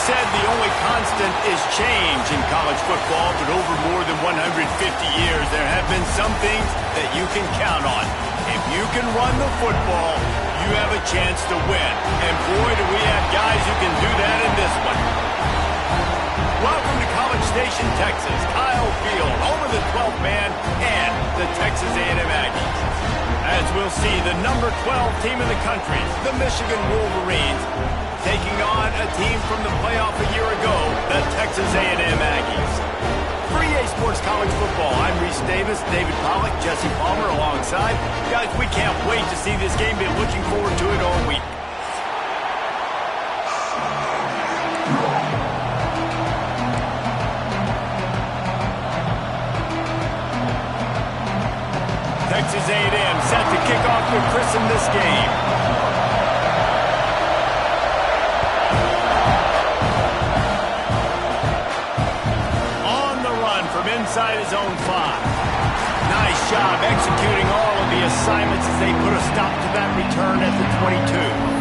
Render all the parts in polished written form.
said the only constant is change in college football, but over more than 150 years, there have been some things that you can count on. If you can run the football, you have a chance to win. And boy, do we have guys who can do that in this one. Welcome to College Station, Texas. Kyle Field, home of the 12th man and the Texas A&M Aggies. As we'll see, the number 12 team in the country, the Michigan Wolverines, taking on a team from the playoff a year ago, the Texas A&M Aggies. For EA Sports College Football, I'm Reese Davis, David Pollack, Jesse Palmer alongside. Guys, we can't wait to see this game. Been looking forward to it all week. Texas A&M set to kick off to christen this game. On the run from inside his own 5. Nice job executing all of the assignments as they put a stop to that return at the 22.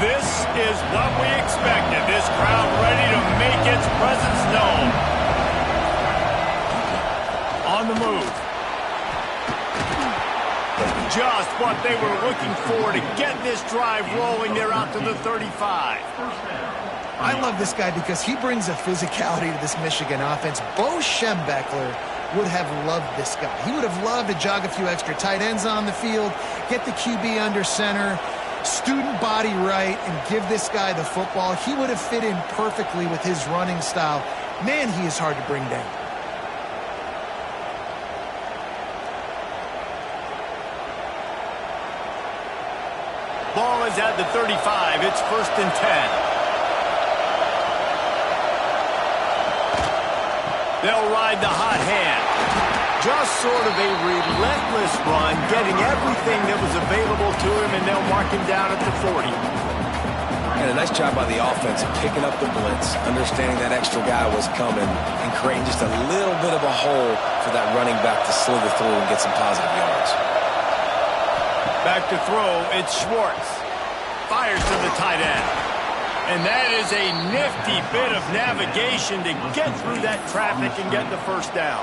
This is what we expected. This crowd ready to make its presence known. On the move. Just what they were looking for to get this drive rolling. They're out to the 35. I love this guy because he brings a physicality to this Michigan offense. Bo Schembechler would have loved this guy. He would have loved to jog a few extra tight ends on the field, get the QB under center, student body right, and give this guy the football. He would have fit in perfectly with his running style. Man, he is hard to bring down. Ball is at the 35. It's 1st and 10. They'll ride the hot hand. Just sort of a relentless run, getting everything that was available to him, and they'll mark him down at the 40. And a nice job by the offense of picking up the blitz, understanding that extra guy was coming, and creating just a little bit of a hole for that running back to slither through and get some positive yards. Back to throw, it's Schwartz. Fires to the tight end. And that is a nifty bit of navigation to get through that traffic and get the first down.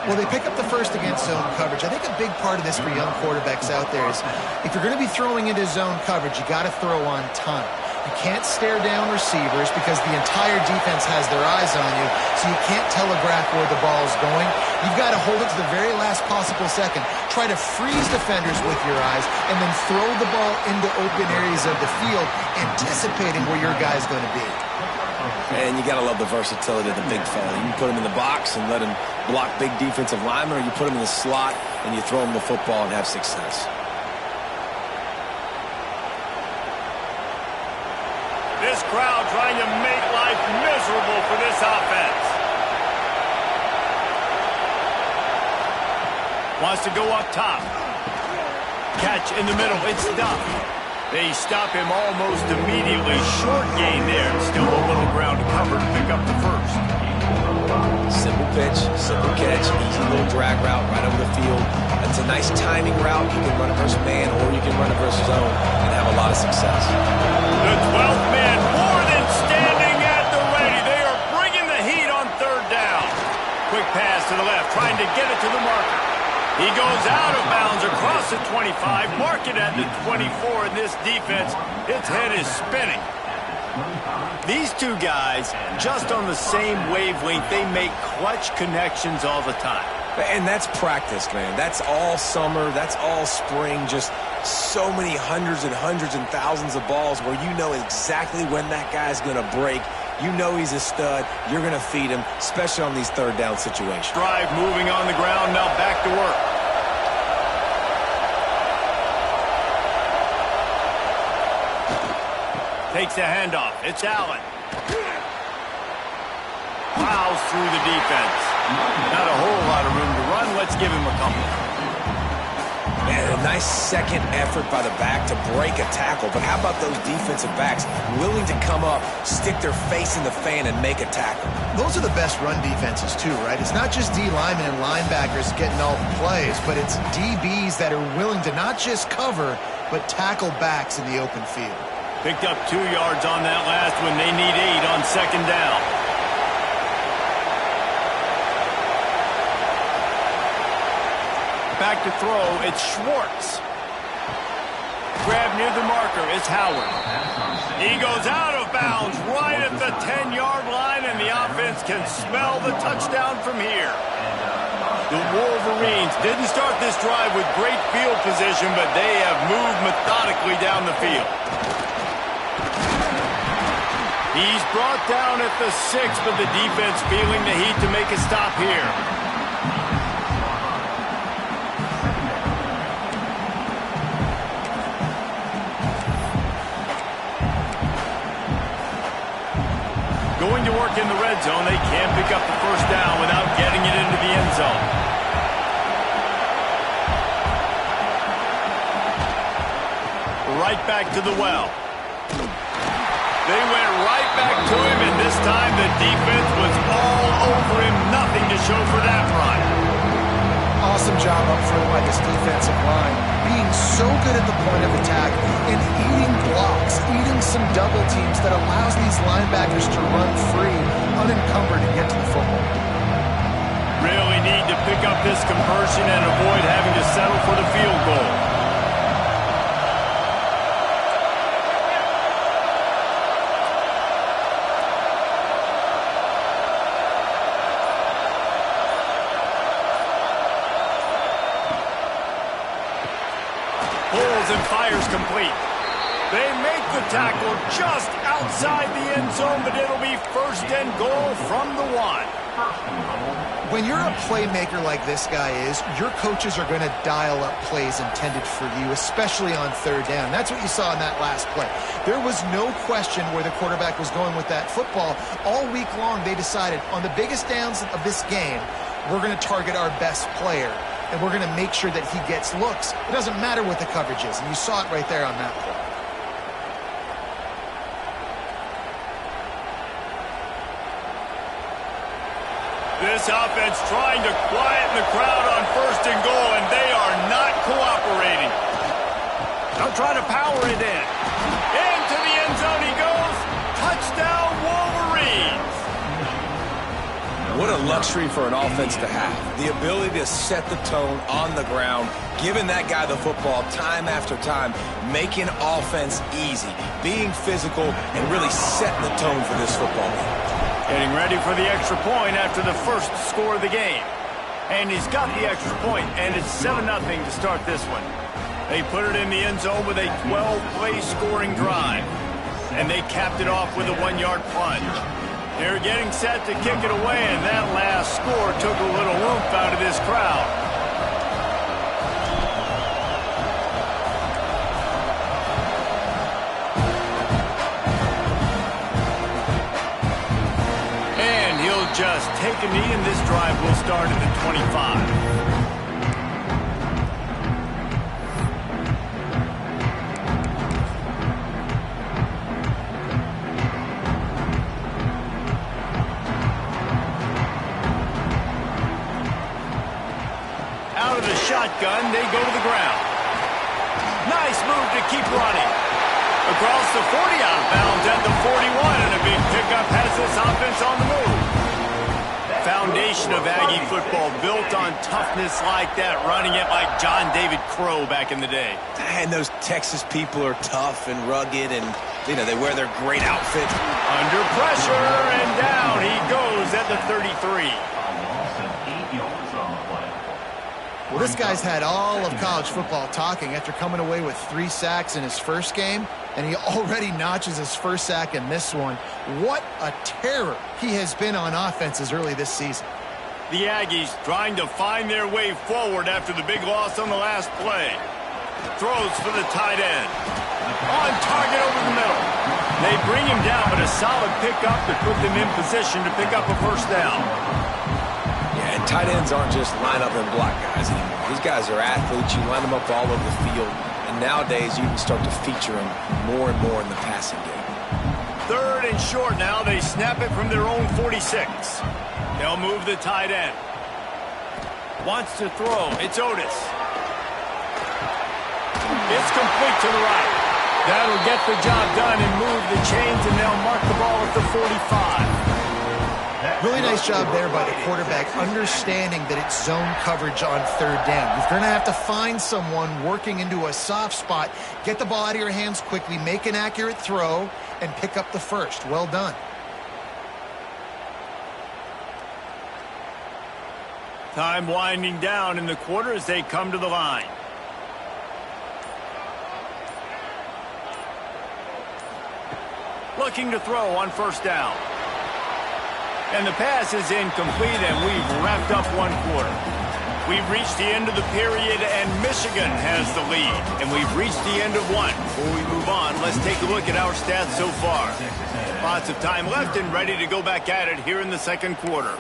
Well, they pick up the first against zone coverage. I think a big part of this for young quarterbacks out there is if you're going to be throwing into zone coverage, you got to throw on time. You can't stare down receivers because the entire defense has their eyes on you, so you can't telegraph where the ball is going. You've got to hold it to the very last possible second. Try to freeze defenders with your eyes, and then throw the ball into open areas of the field, anticipating where your guy's going to be. And you got to love the versatility of the big fella. You can put him in the box and let him block big defensive linemen, or you put him in the slot and you throw him the football and have success. This crowd trying to make life miserable for this offense. Wants to go up top. Catch in the middle. It's stopped. They stop him almost immediately. Short gain there. Still a little ground to cover to pick up the first. Simple pitch, simple catch, easy little drag route right over the field. It's a nice timing route. You can run it versus man, or you can run it versus zone and have a lot of success. The 12th man more than standing at the ready. They are bringing the heat on 3rd down. Quick pass to the left, trying to get it to the marker. He goes out of bounds across the 25, mark it at the 24, and this defense, its head is spinning. These two guys, just on the same wavelength, they make clutch connections all the time. And that's practice, man. That's all summer. That's all spring. Just so many hundreds and thousands of balls where you know exactly when that guy's going to break. You know he's a stud. You're going to feed him, especially on these 3rd down situations. Drive moving on the ground, now back to work. Takes the handoff. It's Allen. plows through the defense. Not a whole lot of room to run. Let's give him a couple. Man, a nice second effort by the back to break a tackle. But how about those defensive backs willing to come up, stick their face in the fan, and make a tackle? Those are the best run defenses too, right? It's not just D linemen and linebackers getting all the plays, but it's DBs that are willing to not just cover, but tackle backs in the open field. Picked up 2 yards on that last one. They need 8 on second down. Back to throw, it's Schwartz. Grab near the marker, it's Howard. He goes out of bounds right at the 10-yard line, and the offense can smell the touchdown from here. The Wolverines didn't start this drive with great field position, but they have moved methodically down the field. He's brought down at the 6, but the defense feeling the heat to make a stop here. Going to work in the red zone. They can't pick up the first down without getting it into the end zone. Right back to the well. They went right back to him, and this time the defense was all over him. Nothing to show for that run. Awesome job up front by this defensive line. Being so good at the point of attack and eating blocks, eating some double teams that allows these linebackers to run free, unencumbered, and get to the football. Really need to pick up this conversion and avoid having to settle for the field goal. And fires complete. They make the tackle just outside the end zone, but it'll be first and goal from the 1. When you're a playmaker like this guy is, your coaches are going to dial up plays intended for you, especially on third down. That's what you saw in that last play. There was no question where the quarterback was going with that football. All week long, they decided on the biggest downs of this game, we're going to target our best player. And we're going to make sure that he gets looks. It doesn't matter what the coverage is, and you saw it right there on that play. This offense trying to quieten the crowd on first and goal, and they are not cooperating. They'll try to power it in. Into the end zone he goes. Touchdown, Wolverines. What a luxury for an offense to have. The ability to set the tone on the ground, giving that guy the football time after time, making offense easy, being physical, and really setting the tone for this football game. Getting ready for the extra point after the first score of the game. And he's got the extra point, and it's 7-0 to start this one. They put it in the end zone with a 12-play scoring drive. And they capped it off with a 1-yard plunge. They're getting set to kick it away, and that last score took a little oomph out of this crowd. And he'll just take a knee, and this drive will start at the 25. Shotgun, they go to the ground. Nice move to keep running. Across the 40, out of bounds at the 41, and a big pickup has this offense on the move. Foundation of Aggie football built on toughness like that, running it like John David Crow back in the day. And those Texas people are tough and rugged, and you know they wear their great outfit. Under pressure, and down he goes at the 33. Well, this guy's had all of college football talking after coming away with 3 sacks in his first game, and he already notches his first sack in this one. What a terror he has been on offenses early this season. The Aggies trying to find their way forward after the big loss on the last play. Throws for the tight end. On target over the middle. They bring him down, but a solid pickup to put them in position to pick up a first down. Yeah, and tight ends aren't just line up and block guys anymore. These guys are athletes. You line them up all over the field. And nowadays, you can start to feature them more and more in the passing game. 3rd and short now. They snap it from their own 46. They'll move the tight end. Wants to throw. It's Otis. It's complete to the right. That'll get the job done and move the chains, and they'll mark the ball at the 45. Really nice job there by the quarterback, understanding that it's zone coverage on 3rd down. You're going to have to find someone working into a soft spot, get the ball out of your hands quickly, make an accurate throw, and pick up the first. Well done. Time winding down in the quarter as they come to the line. Looking to throw on first down. And the pass is incomplete, and we've wrapped up one quarter. We've reached the end of the period, and Michigan has the lead. And we've reached the end of one. Before we move on, let's take a look at our stats so far. Lots of time left and ready to go back at it here in the second quarter.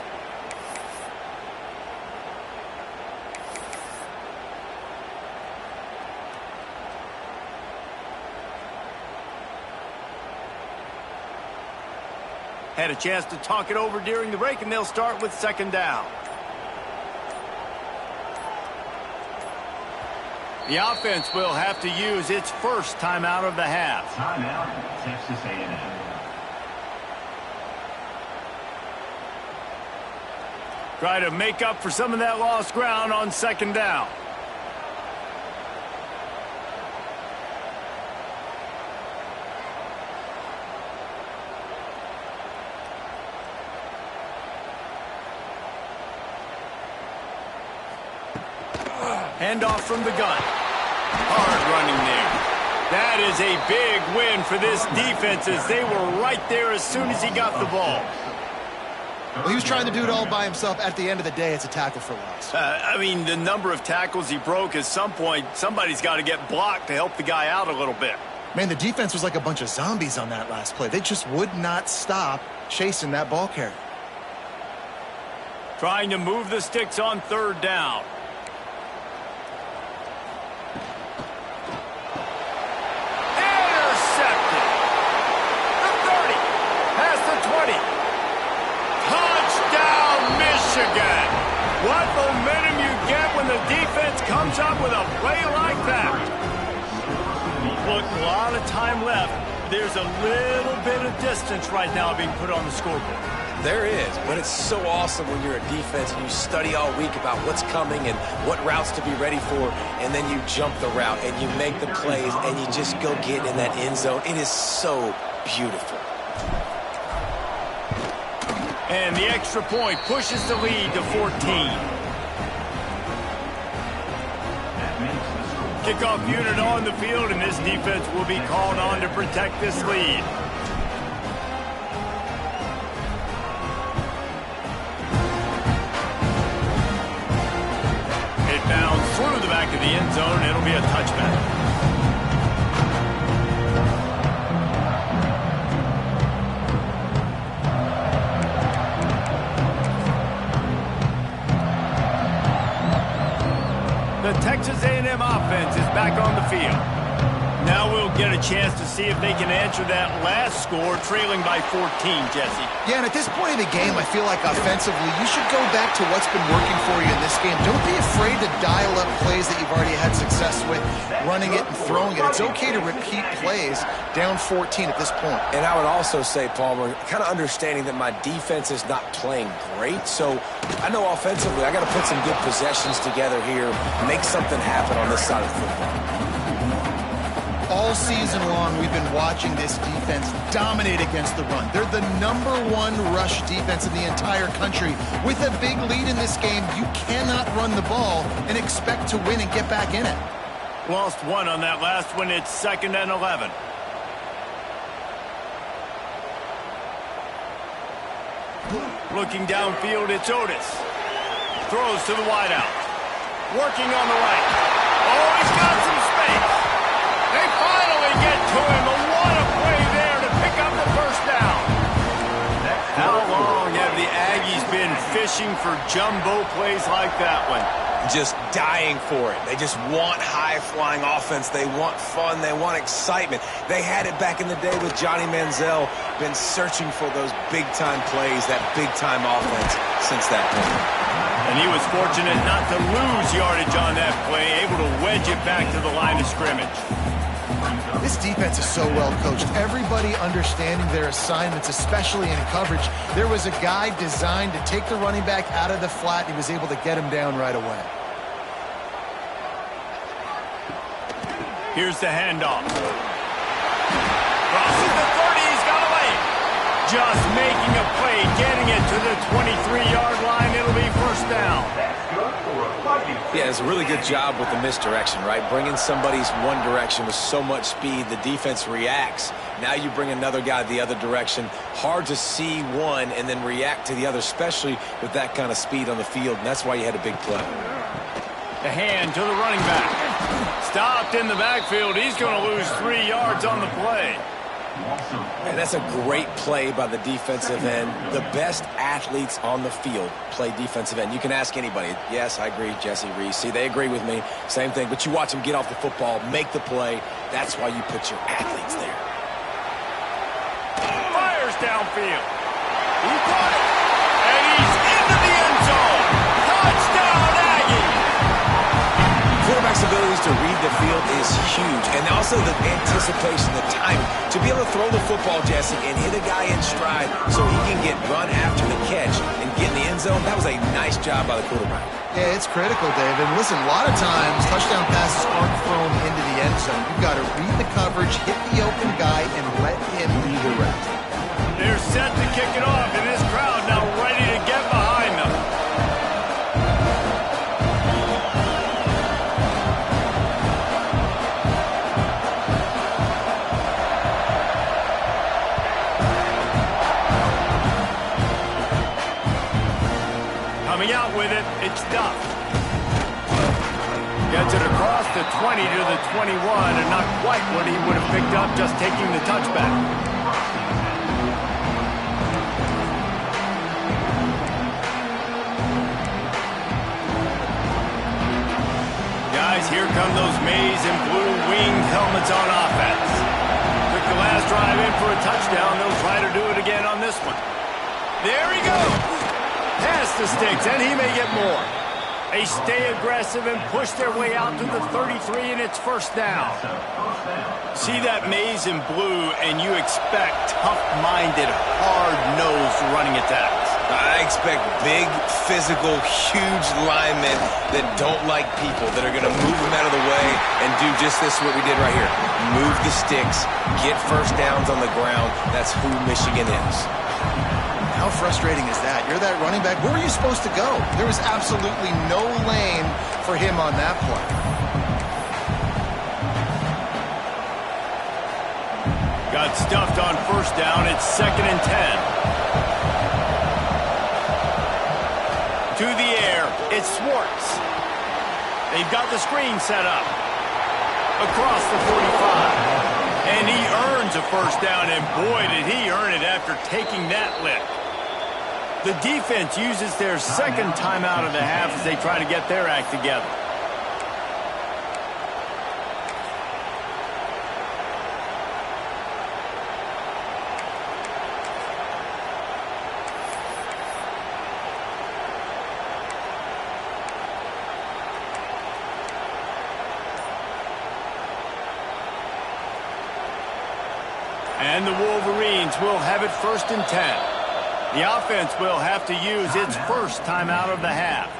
Had a chance to talk it over during the break, and they'll start with 2nd down. The offense will have to use its first timeout of the half. Timeout, Texas A&M. Try to make up for some of that lost ground on 2nd down. Handoff from the gun. Hard running there. That is a big win for this defense as they were right there as soon as he got the ball. Well, he was trying to do it all by himself. At the end of the day, it's a tackle for loss. I mean, the number of tackles he broke, at some point, somebody's got to get blocked to help the guy out a little bit. Man, the defense was like a bunch of zombies on that last play. They just would not stop chasing that ball carrier. Trying to move the sticks on 3rd down. Michigan. What momentum you get when the defense comes up with a play like that. Look, a lot of time left. There's a little bit of distance right now being put on the scoreboard. There is, but it's so awesome when you're a defense and you study all week about what's coming and what routes to be ready for, and then you jump the route and you make the plays and you just go get in that end zone. It is so beautiful. And the extra point pushes the lead to 14. Kickoff unit on the field, and this defense will be called on to protect this lead. It bounds through the back of the end zone, and it'll be a touchback. The Texas A&M offense is back on the field. Now we'll get a chance to see if they can answer that last score, trailing by 14, Jesse. Yeah, and at this point in the game, I feel like offensively, you should go back to what's been working for you in this game. Don't be afraid to dial up plays that you've already had success with, running it and throwing it. It's okay to repeat plays down 14 at this point. And I would also say, Palmer, kind of understanding that my defense is not playing great, so I know offensively I got to put some good possessions together here, make something happen on this side of the football. All season long, we've been watching this defense dominate against the run. They're the #1 rush defense in the entire country. With a big lead in this game, you cannot run the ball and expect to win and get back in it. Lost one on that last one. It's 2nd and 11. Looking downfield, it's Otis. Throws to the wideout. Working on the right. Oh, he's got some space. They finally get to him. What a play there to pick fishing for jumbo plays like that one. Just dying for it. They just want high-flying offense. They want fun. They want excitement. They had it back in the day with Johnny Manziel. Been searching for those big-time plays, that big-time offense since that point. And he was fortunate not to lose yardage on that play, able to wedge it back to the line of scrimmage. This defense is so well coached. Everybody understanding their assignments, especially in coverage. There was a guy designed to take the running back out of the flat, and he was able to get him down right away. Here's the handoff. Crosses the 30, he's got away. Just making a play, getting it to the 23-yard line. It'll be first down. Yeah, it's a really good job with the misdirection, right? Bringing somebody's one direction with so much speed, the defense reacts. Now you bring another guy the other direction. Hard to see one and then react to the other, especially with that kind of speed on the field, and that's why you had a big play. The hand to the running back. Stopped in the backfield. He's going to lose 3 yards on the play. And that's a great play by the defensive end. The best athletes on the field play defensive end. You can ask anybody. Yes, I agree, Jesse Reese. See, they agree with me. Same thing. But you watch them get off the football, make the play. That's why you put your athletes there. Fires downfield. He caught it. And he's into the end zone. Touchdown, Aggie. Quarterback's abilities to read the field is huge. And also the anticipation, the timing. To be able to throw the football, Jesse, and hit a guy in stride so he can get run after the catch and get in the end zone, that was a nice job by the quarterback. Yeah, it's critical, David. Listen, a lot of times touchdown passes aren't thrown into the end zone. You've got to read the coverage, hit the open guy, and let him do the rest. They're set to kick it off, and this crowd now ready to get behind them. Coming out with it, it's Duff. Gets it across the 20 to the 21, and not quite what he would have picked up just taking the touchback. Guys, here come those maize and blue winged helmets on offense. Took the last drive in for a touchdown. They'll try to do it again on this one. There he goes. Past the sticks, and he may get more. They stay aggressive and push their way out to the 33, and it's first down. See that maize and blue, and you expect tough-minded, hard-nosed running attacks. I expect big, physical, huge linemen that don't like people, that are going to move them out of the way and do just this, what we did right here. Move the sticks, get first downs on the ground. That's who Michigan is. How frustrating is that? You're that running back. Where were you supposed to go? There was absolutely no lane for him on that play. Got stuffed on first down. It's 2nd and 10. To the air, it's Schwartz. They've got the screen set up. Across the 45. And he earns a first down, and boy, did he earn it after taking that lick. The defense uses their second timeout of the half as they try to get their act together. And the Wolverines will have it 1st and 10. The offense will have to use its first timeout of the half.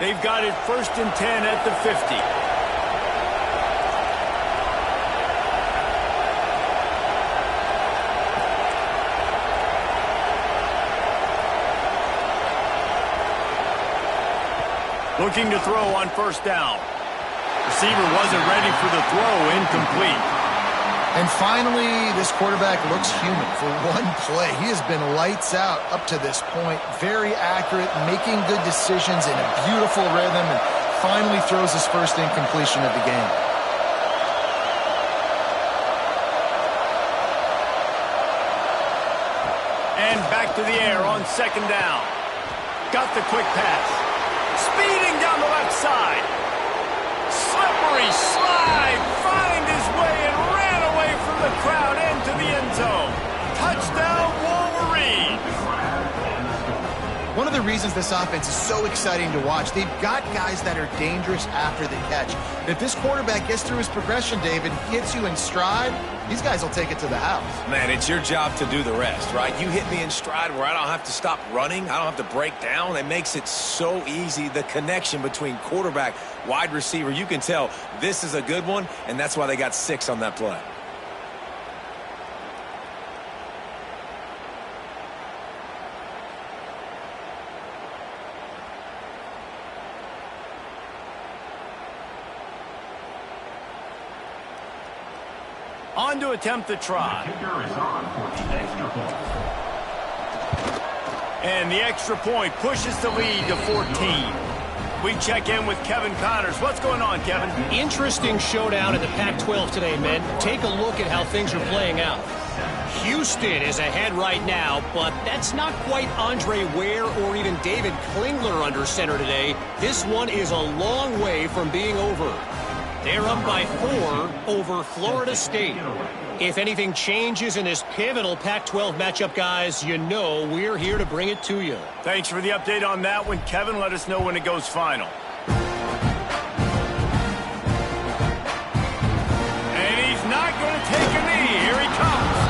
They've got it 1st and 10 at the 50. Looking to throw on first down. Receiver wasn't ready for the throw, incomplete. And finally, this quarterback looks human for one play. He has been lights out up to this point. Very accurate, making good decisions in a beautiful rhythm, and finally throws his first incompletion of the game. And back to the air on 2nd down. got the quick pass. Speeding down the left side. Slippery slide. Find his way and ran away from the crowd into the end zone. Touchdown, Wolverines. One of the reasons this offense is so exciting to watch, they've got guys that are dangerous after the catch. And if this quarterback gets through his progression, David, gets you in stride, these guys will take it to the house. Man, it's your job to do the rest, right? You hit me in stride where I don't have to stop running. I don't have to break down. It makes it so easy. The connection between quarterback, wide receiver, you can tell this is a good one, and that's why they got 6 on that play. On to attempt the try. Kicker is on for the extra point. And the extra point pushes the lead to 14. We check in with Kevin Connors. What's going on, Kevin? Interesting showdown in the Pac-12 today, men. Take a look at how things are playing out. Houston is ahead right now, but that's not quite Andre Ware or even David Klingler under center today. This one is a long way from being over. They're up by 4 over Florida State. If anything changes in this pivotal Pac-12 matchup, guys, you know we're here to bring it to you. Thanks for the update on that one, Kevin. Let us know when it goes final. And he's not going to take a knee. Here he comes.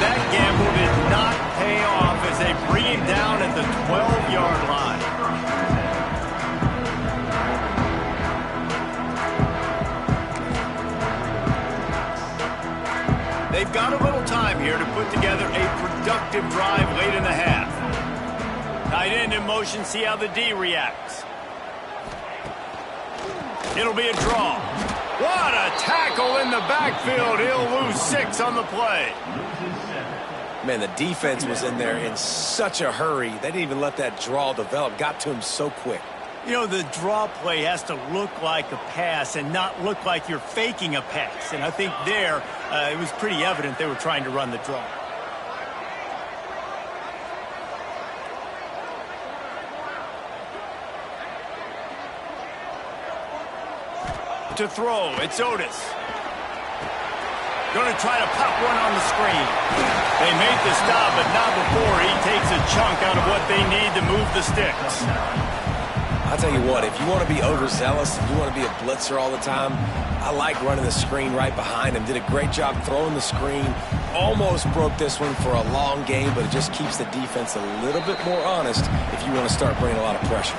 That gamble did not pay off as they bring him down at the 12-yard line. They've got a little time here to put together a productive drive late in the half. Tight end in motion, see how the D reacts. It'll be a draw. What a tackle in the backfield. He'll lose 6 on the play. Man, the defense was in there in such a hurry. They didn't even let that draw develop. Got to him so quick. You know, the draw play has to look like a pass and not look like you're faking a pass. And I think there, it was pretty evident they were trying to run the draw. To throw, it's Otis. Going to try to pop one on the screen. They made the stop, but not before he takes a chunk out of what they need to move the sticks. I'll tell you what, if you want to be overzealous, if you want to be a blitzer all the time, I like running the screen right behind him. Did a great job throwing the screen. Almost broke this one for a long game, but it just keeps the defense a little bit more honest if you want to start bringing a lot of pressure.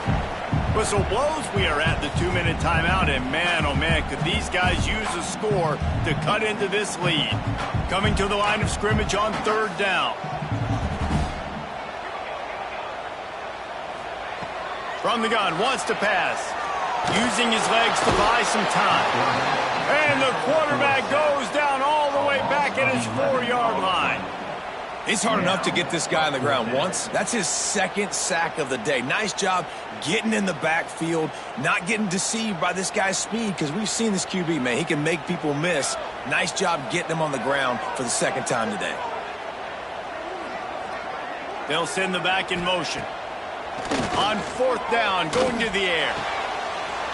Whistle blows, we are at the 2-minute timeout, and man, oh man, could these guys use a score to cut into this lead. Coming to the line of scrimmage on 3rd down. From the gun, wants to pass. Using his legs to buy some time. And the quarterback goes down all the way back at his 4-yard line. It's hard enough to get this guy on the ground once. That's his 2nd sack of the day. Nice job getting in the backfield, not getting deceived by this guy's speed, because we've seen this QB, man. He can make people miss. Nice job getting him on the ground for the 2nd time today. They'll send the back in motion. On 4th down, going to the air.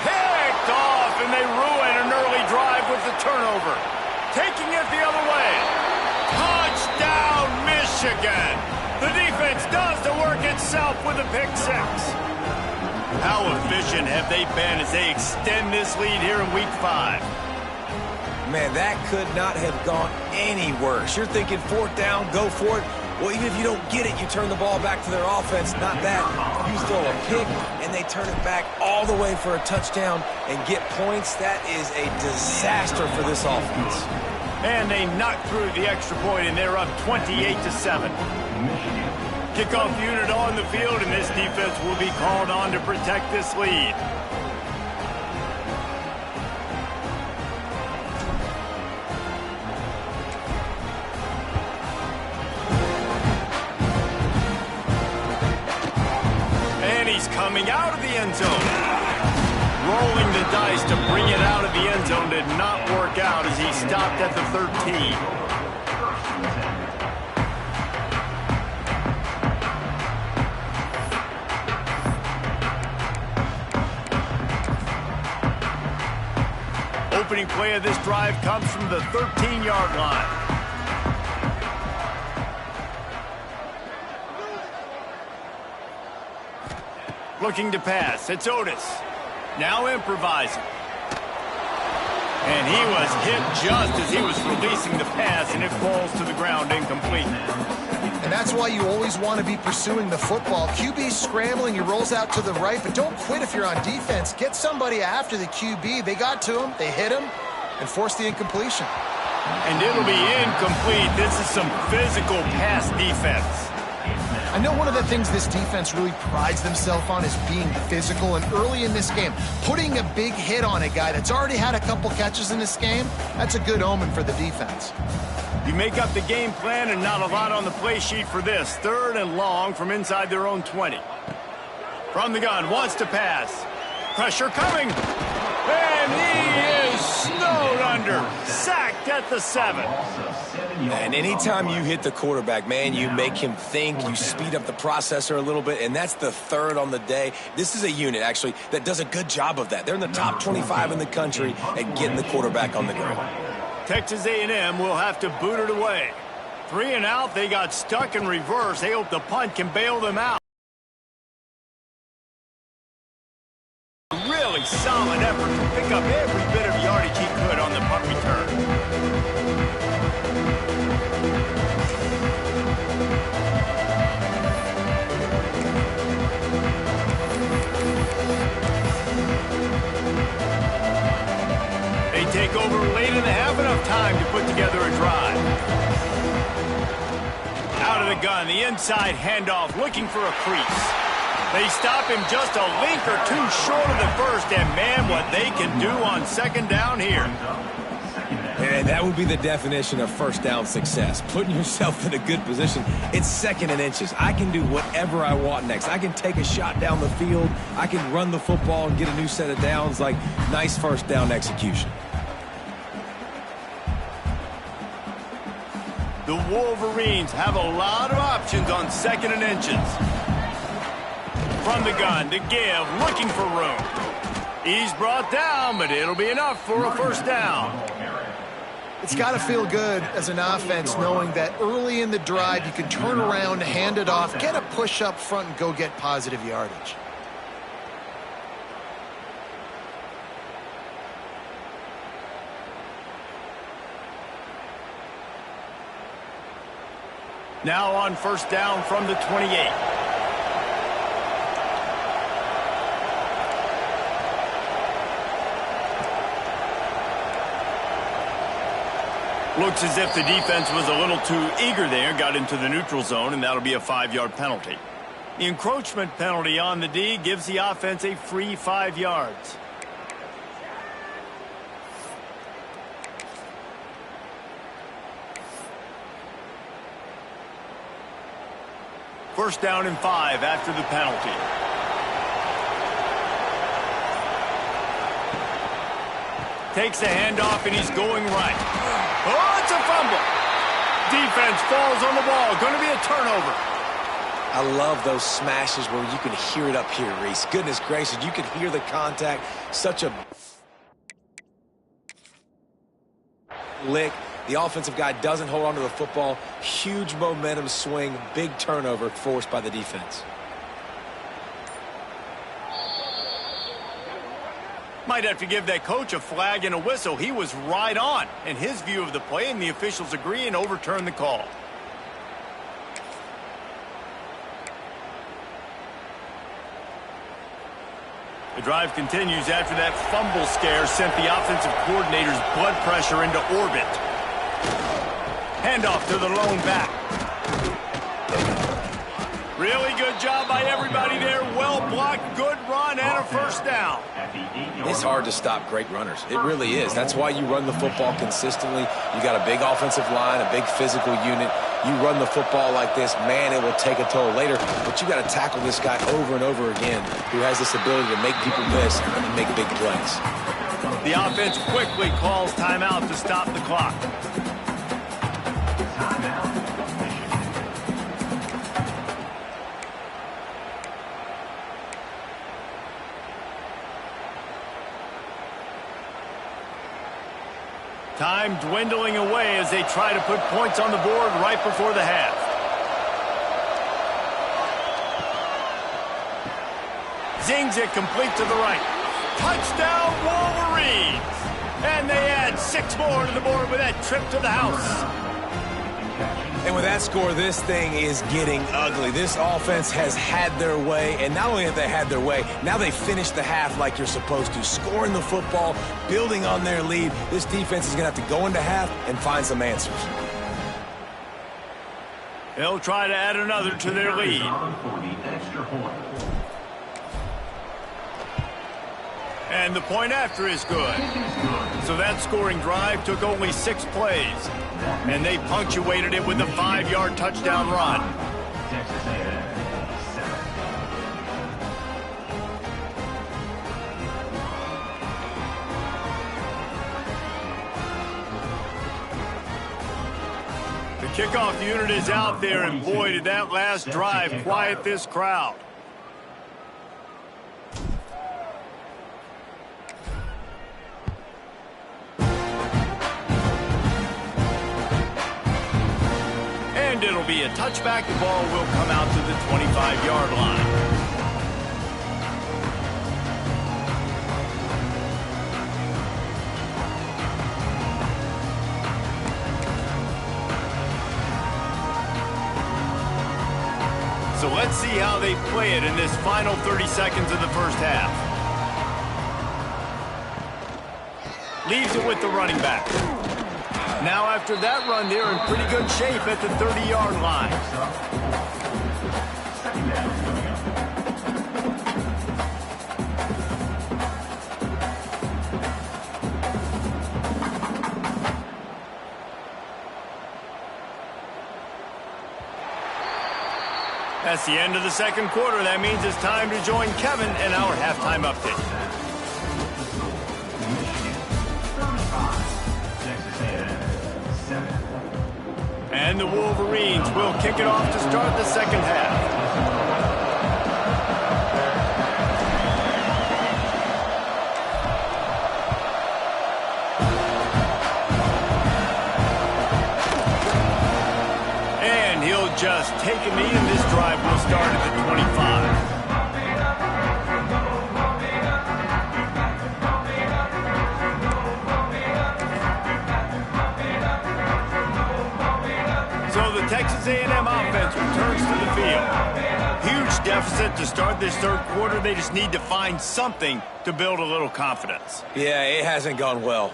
Picked off, and they ruin an early drive with the turnover. Taking it the other way. Touchdown, Michigan. The defense does the work itself with a pick 6. How efficient have they been as they extend this lead here in Week 5? Man, that could not have gone any worse. You're thinking 4th down, go for it. Well, even if you don't get it, you turn the ball back to their offense. Not that. You throw a pick, and they turn it back all the way for a touchdown and get points. That is a disaster for this offense. And they knock through the extra point, and they're up 28-7. Kickoff unit on the field, and this defense will be called on to protect this lead. Coming out of the end zone. Rolling the dice to bring it out of the end zone did not work out as he stopped at the 13. opening play of this drive comes from the 13-yard line. Looking to pass. It's Otis. Now improvising. And he was hit just as he was releasing the pass, and it falls to the ground incomplete. And that's why you always want to be pursuing the football. QB's scrambling, he rolls out to the right, but don't quit if you're on defense. Get somebody after the QB. They got to him, they hit him, and forced the incompletion. And it'll be incomplete. This is some physical pass defense. I know one of the things this defense really prides themselves on is being physical, and early in this game, putting a big hit on a guy that's already had a couple catches in this game, that's a good omen for the defense. You make up the game plan and not a lot on the play sheet for this. 3rd and long from inside their own 20. From the gun, wants to pass. Pressure coming. And he is snowed under. Sacked at the 7. And anytime you hit the quarterback, man, you make him think, you speed up the processor a little bit, and that's the 3rd on the day. This is a unit, actually, that does a good job of that. They're in the top 25 in the country at getting the quarterback on the ground. Texas A&M will have to boot it away. 3 and out, they got stuck in reverse. They hope the punt can bail them out. Really solid effort to pick up every bit of yardage he could on the punt return. They take over late and have enough time to put together a drive. Out of the gun, the inside handoff, looking for a crease. They stop him just a link or two short of the first, and man, what they can do on 2nd down here. And that would be the definition of first down success, putting yourself in a good position. It's 2nd and inches. I can do whatever I want next. I can take a shot down the field. I can run the football and get a new set of downs. Like, nice first down execution. The Wolverines have a lot of options on 2nd and inches. From the gun to give, looking for room. He's brought down, but it'll be enough for a first down. It's got to feel good as an offense knowing that early in the drive you can turn around, hand it off, get a push up front, and go get positive yardage. Now on first down from the 28. Looks as if the defense was a little too eager there, got into the neutral zone, and that'll be a 5-yard penalty. The encroachment penalty on the D gives the offense a free 5 yards. First down and 5 after the penalty. Takes the handoff, and he's going right. Oh, it's a fumble. Defense falls on the ball. Going to be a turnover. I love those smashes where you can hear it up here, Reese. Goodness gracious, you can hear the contact. Such a lick. The offensive guy doesn't hold on to the football. Huge momentum swing, big turnover forced by the defense. Might have to give that coach a flag and a whistle. He was right on in his view of the play, and the officials agree and overturn the call. The drive continues after that fumble scare sent the offensive coordinator's blood pressure into orbit. Handoff to the lone back. Really good job by everybody there. Well blocked, good run, and a first down. It's hard to stop great runners. It really is. That's why you run the football consistently. You got a big offensive line, a big physical unit. You run the football like this, man, it will take a toll later. But you got to tackle this guy over and over again who has this ability to make people miss and make big plays. The offense quickly calls timeout to stop the clock. Time dwindling away as they try to put points on the board right before the half. Zings it complete to the right. Touchdown, Wolverines! And they add 6 more to the board with that trip to the house. And with that score, this thing is getting ugly. This offense has had their way, and not only have they had their way, now they finished the half like you're supposed to, scoring the football, building on their lead. This defense is going to have to go into half and find some answers. They'll try to add another to their lead. And the point after is good. So that scoring drive took only 6 plays. And they punctuated it with a 5-yard touchdown run. The kickoff unit is out there, and boy, did that last drive quiet this crowd. And it'll be a touchback. The ball will come out to the 25-yard line. So let's see how they play it in this final 30 seconds of the first half. Leaves it with the running back. Now after that run, they're in pretty good shape at the 30-yard line. That's the end of the second quarter. That means it's time to join Kevin in our halftime update. And the Wolverines will kick it off to start the second half. And he'll just take a knee, and this drive will start at the 25. Texas A&M offense returns to the field. Huge deficit to start this third quarter. They just need to find something to build a little confidence. Yeah, it hasn't gone well.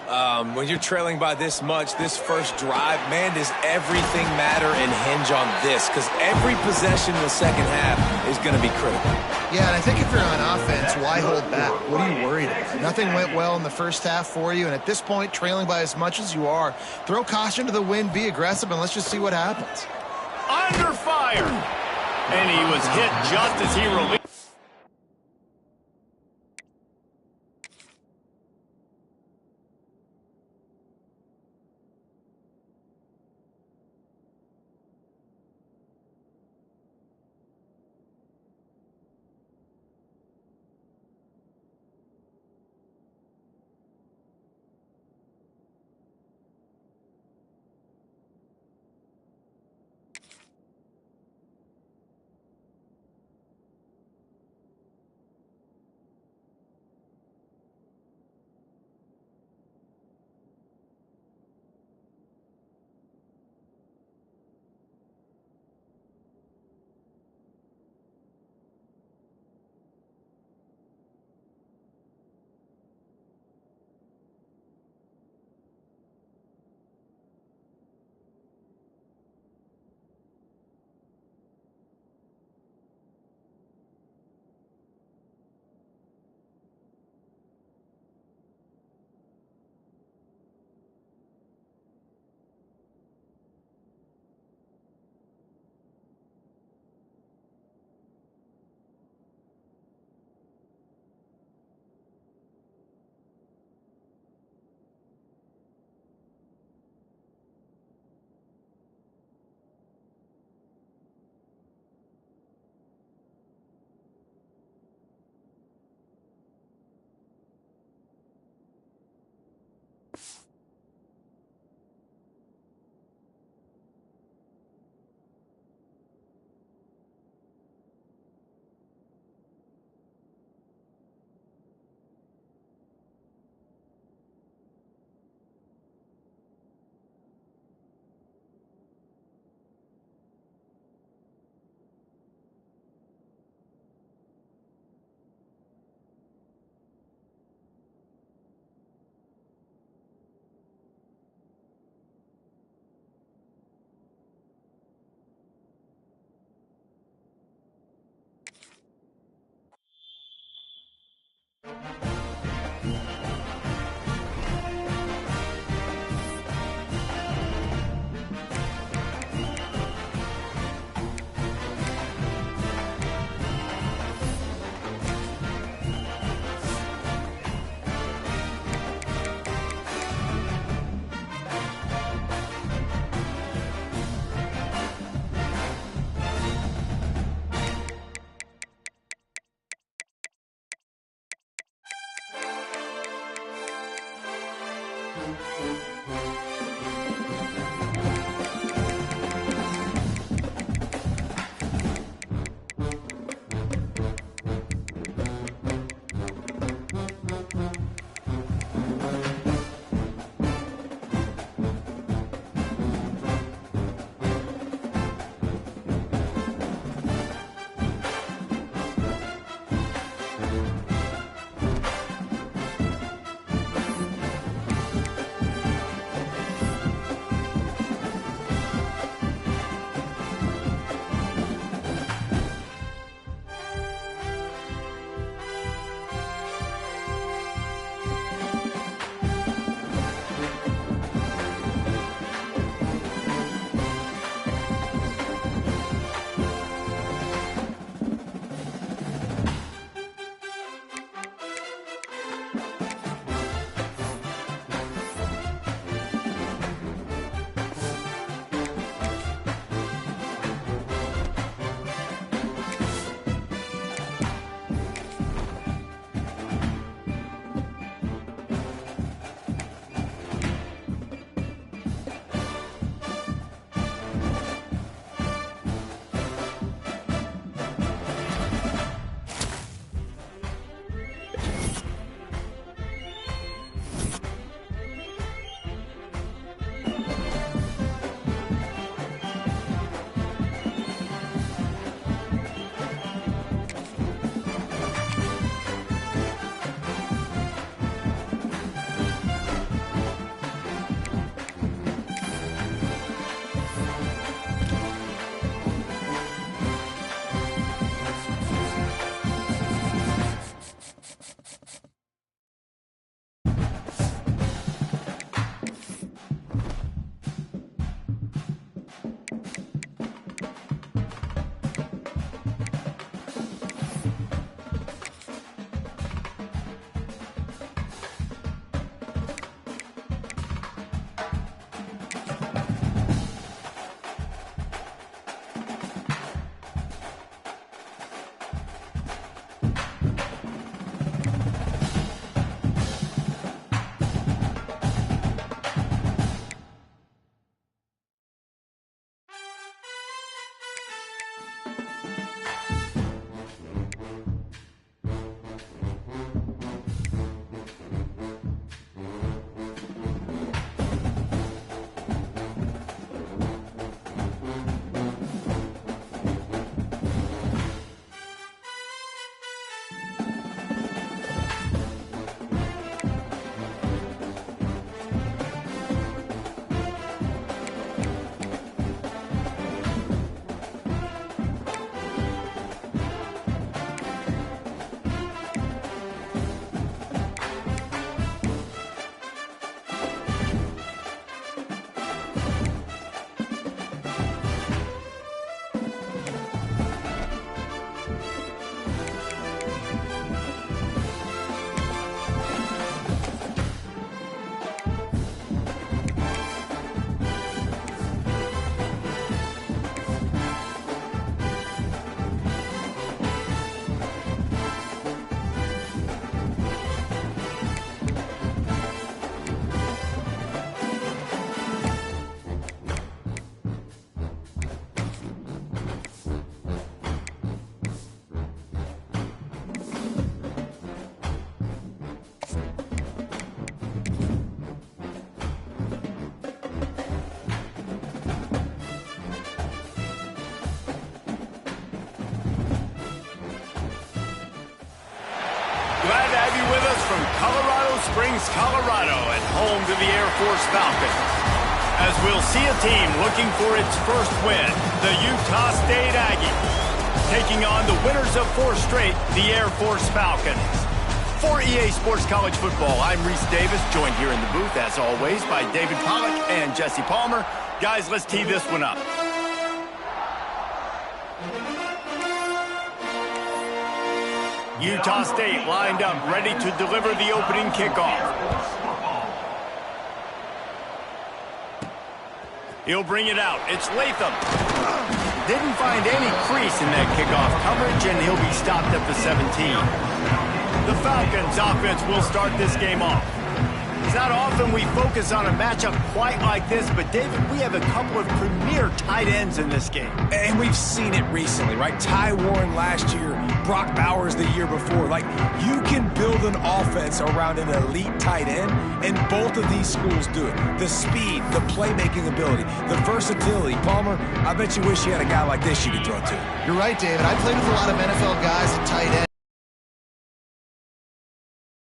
When you're trailing by this much, this first drive, man, does everything matter and hinge on this? Because every possession in the second half is going to be critical. Yeah, and I think if you're on offense, why hold back? What are you worried about? Nothing went well in the first half for you, and at this point, trailing by as much as you are, throw caution to the wind, be aggressive, and let's just see what happens. Under fire! And he was hit just as he released. Springs, Colorado, at home to the Air Force Falcons. As we'll see a team looking for its first win, the Utah State Aggies, taking on the winners of 4 straight, the Air Force Falcons. For EA Sports College Football, I'm Reese Davis, joined here in the booth, as always, by David Pollack and Jesse Palmer. Guys, let's tee this one up. Utah State lined up, ready to deliver the opening kickoff. He'll bring it out. It's Latham. Didn't find any crease in that kickoff coverage, and he'll be stopped at the 17. The Falcons offense will start this game off. It's not often we focus on a matchup quite like this, but David, we have a couple of premier tight ends in this game. And we've seen it recently, right? Ty Warren last year, Brock Bowers the year before. Like, you can build an offense around an elite tight end, and both of these schools do it. The speed, the playmaking ability, the versatility. Palmer, I bet you wish you had a guy like this you could throw to. You're right, David. I played with a lot of NFL guys at tight end.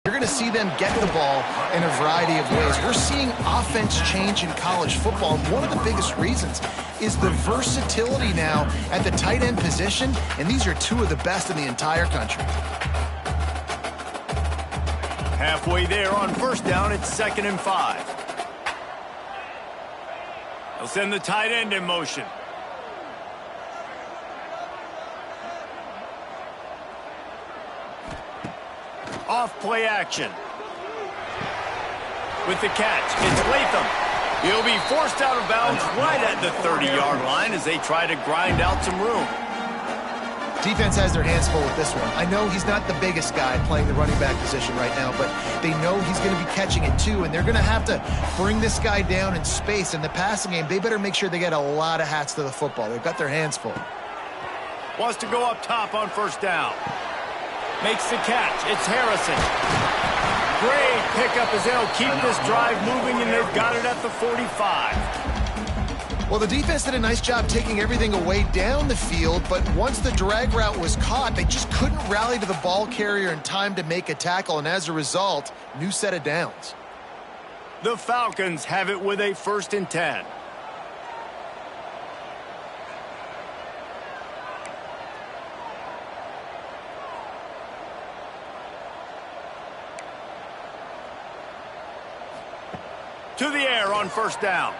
You're going to see them get the ball in a variety of ways. We're seeing offense change in college football, and one of the biggest reasons is the versatility now at the tight end position, and these are 2 of the best in the entire country. Halfway there on first down, it's 2nd and 5. They'll send the tight end in motion. Off play action. With the catch, it's Latham. He'll be forced out of bounds right at the 30-yard line as they try to grind out some room. Defense has their hands full with this one. I know he's not the biggest guy playing the running back position right now, but they know he's going to be catching it too, and they're going to have to bring this guy down in space. In the passing game, they better make sure they get a lot of hats to the football. They've got their hands full. Wants to go up top on first down. Makes the catch. It's Harrison. Great pickup as they'll keep this drive moving, and they've got it at the 45. Well, the defense did a nice job taking everything away down the field, but once the drag route was caught, they just couldn't rally to the ball carrier in time to make a tackle, and as a result, new set of downs. The Falcons have it with a 1st and 10. To the air on first down.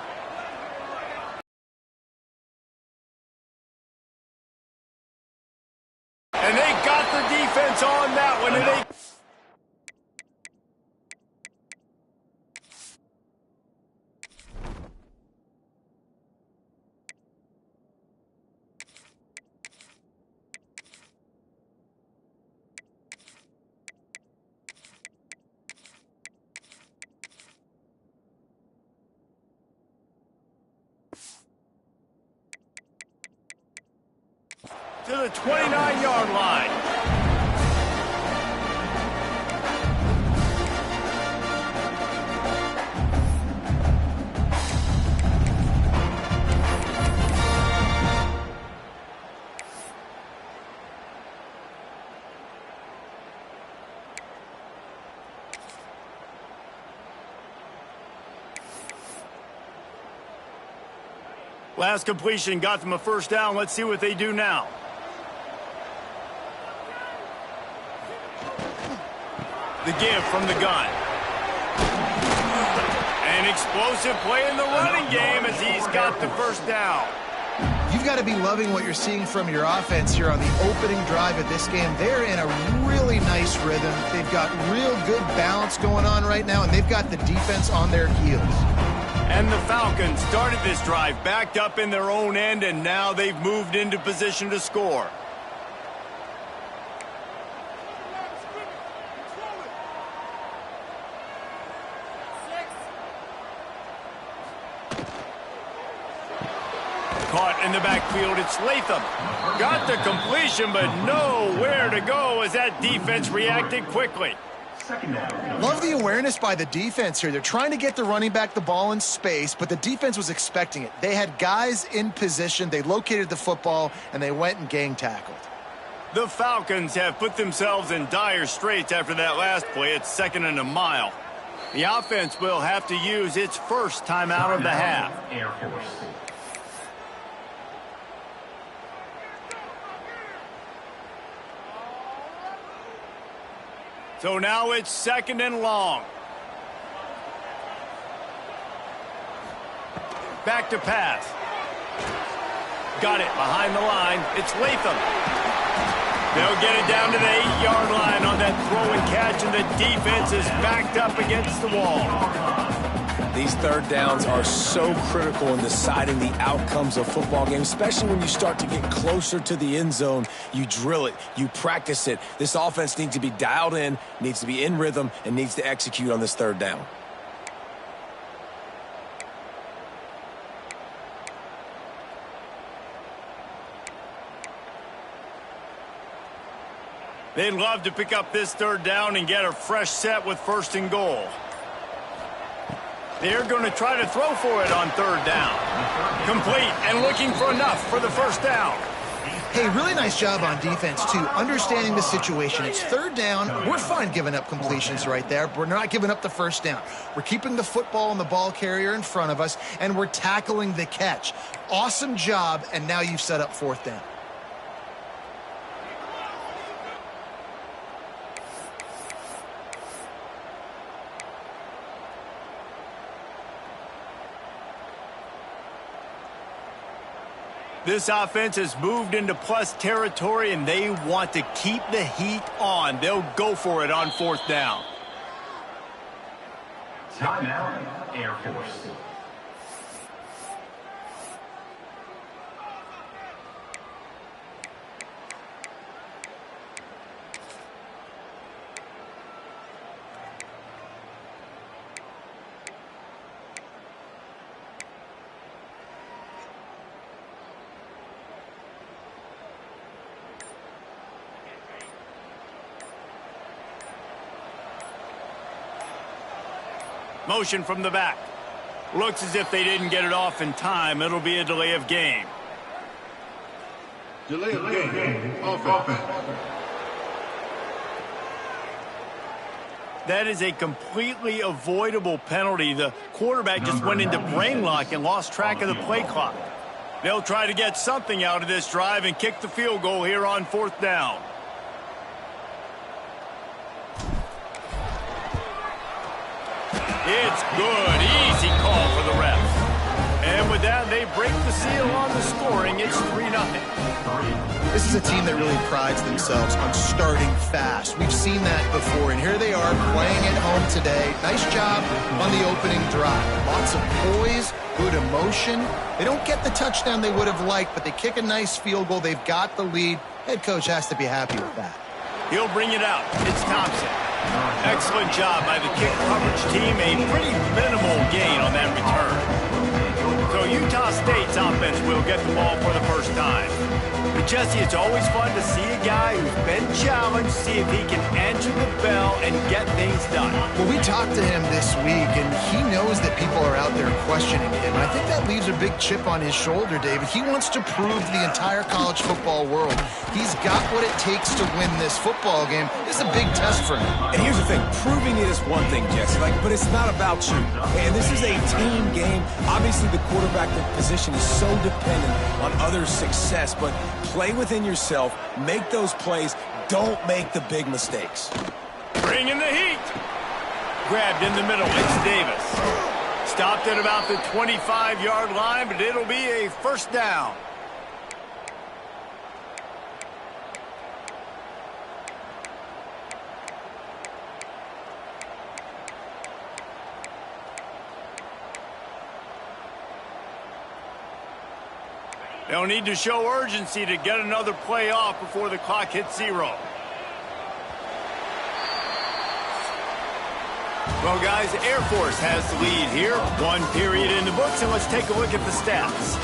And they got the defense on that one. And they... to the 29-yard line. Last completion got them a 1st down. Let's see what they do now. The give from the gun. An explosive play in the running game as he's got the 1st down. You've got to be loving what you're seeing from your offense here on the opening drive of this game. They're in a really nice rhythm. They've got real good balance going on right now, and they've got the defense on their heels. And the Falcons started this drive backed up in their own end, and now they've moved into position to score. Caught in the backfield, it's Latham. Got the completion, but nowhere to go as that defense reacted quickly. Love the awareness by the defense here. They're trying to get the running back the ball in space, but the defense was expecting it. They had guys in position, they located the football, and they went and gang tackled. The Falcons have put themselves in dire straits after that last play. It's 2nd and a mile. The offense will have to use its first timeout of the half. Air Force. So now it's 2nd and long. Back to pass. Got it behind the line. It's Latham. They'll get it down to the 8-yard line on that throw and catch, and the defense is backed up against the wall. These third downs are so critical in deciding the outcomes of football games, especially when you start to get closer to the end zone. You drill it, you practice it. This offense needs to be dialed in, needs to be in rhythm, and needs to execute on this third down. They'd love to pick up this third down and get a fresh set with 1st and goal. They're going to try to throw for it on 3rd down. Complete and looking for enough for the 1st down. Hey, really nice job on defense, too, understanding the situation. It's 3rd down. We're fine giving up completions right there. We're not giving up the 1st down. We're keeping the football and the ball carrier in front of us, and we're tackling the catch. Awesome job, and now you've set up 4th down. This offense has moved into plus territory, and they want to keep the heat on. They'll go for it on 4th down. Timeout, Air Force. Motion from the back. Looks as if they didn't get it off in time. It'll be a delay of game. Delay of game. Offense. That is a completely avoidable penalty. The quarterback just went into brain lock and lost track of the play clock. They'll try to get something out of this drive and kick the field goal here on 4th down. It's good. Easy call for the refs. And with that, they break the seal on the scoring. It's 3-0. This is a team that really prides themselves on starting fast. We've seen that before, and here they are playing at home today. Nice job on the opening drive. Lots of poise, good emotion. They don't get the touchdown they would have liked, but they kick a nice field goal. They've got the lead. Head coach has to be happy with that. He'll bring it out. It's Thompson. Excellent job by the kick coverage team. A pretty minimal gain on that return. So Utah State's offense will get the ball for the first time. But Jesse, it's always fun to see a guy who's been challenged, see if he can answer the bell and get things done. Well, we talked to him this week, and he knows that people are out there questioning him. I think that leaves a big chip on his shoulder, David. He wants to prove to the entire college football world he's got what it takes to win this football game. This is a big test for him. And here's the thing, proving it is one thing, Jesse, but it's not about you. And this is a team game. Obviously, the quarterback position is so dependent on others' success, but play within yourself, make those plays, don't make the big mistakes. Bringing the heat. Grabbed in the middle, it's Davis. Stopped at about the 25-yard line, but it'll be a 1st down. They'll need to show urgency to get another play off before the clock hits 0. Well, guys, Air Force has the lead here. 1 period in the books, and let's take a look at the stats.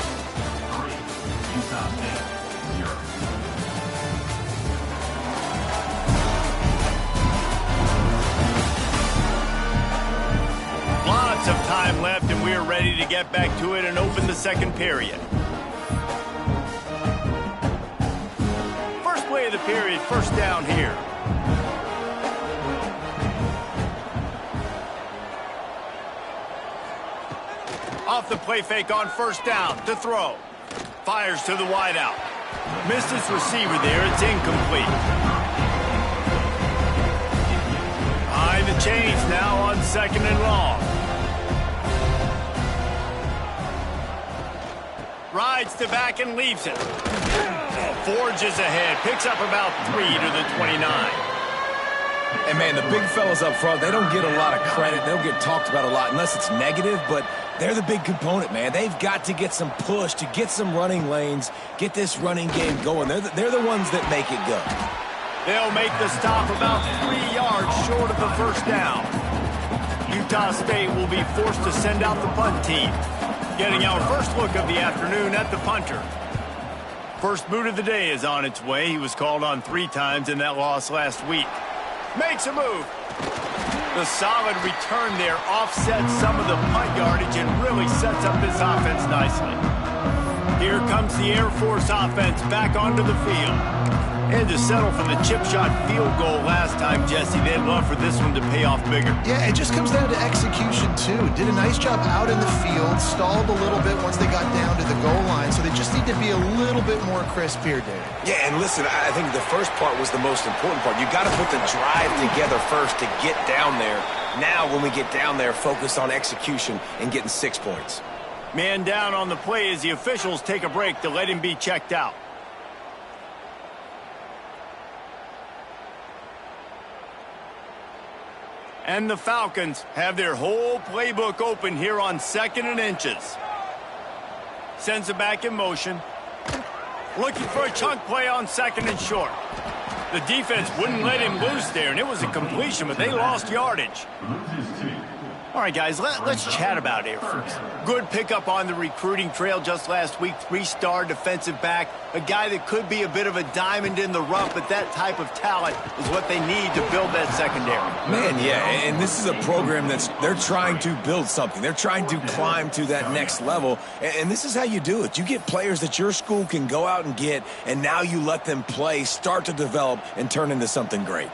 Lots of time left, and we're ready to get back to it and open the 2nd period. Play of the period, 1st down here. off the play fake on first down to throw. Fires to the wideout. Missed his receiver there. It's incomplete. Behind the chains now on 2nd and long. Rides to back and leaves it. Forges ahead. Picks up about 3 to the 29. And, man, the big fellas up front, they don't get a lot of credit. They don't get talked about a lot unless it's negative, but they're the big component, man. They've got to get some push, to get some running lanes, get this running game going. They're the ones that make it go. They'll make the stop about 3 yards short of the first down. Utah State will be forced to send out the punt team. Getting our first look of the afternoon at the punter. First boot of the day is on its way. He was called on 3 times in that loss last week. Makes a move. The solid return there offsets some of the punt yardage and really sets up this offense nicely. Here comes the Air Force offense back onto the field. And to settle for the chip shot field goal last time, Jesse, they'd love for this one to pay off bigger. Yeah, it just comes down to execution, too. Did a nice job out in the field, stalled a little bit once they got down to the goal line, so they just need to be a little bit more crisp here, Dave. Yeah, and listen, I think the first part was the most important part. You got to put the drive together first to get down there. Now, when we get down there, focus on execution and getting 6 points. Man down on the play as the officials take a break to let him be checked out. And the Falcons have their whole playbook open here on 2nd and inches. Sends it back in motion. Looking for a chunk play on 2nd and short. The defense wouldn't let him loose there, and it was a completion, but they lost yardage. All right, guys, let's chat about Air Force. Good pickup on the recruiting trail just last week. 3-star defensive back. A guy that could be a bit of a diamond in the rough, but that type of talent is what they need to build that secondary. Man, yeah, and this is a program they're trying to build something. They're trying to climb to that next level, and this is how you do it. You get players that your school can go out and get, and now you let them play, start to develop, and turn into something great.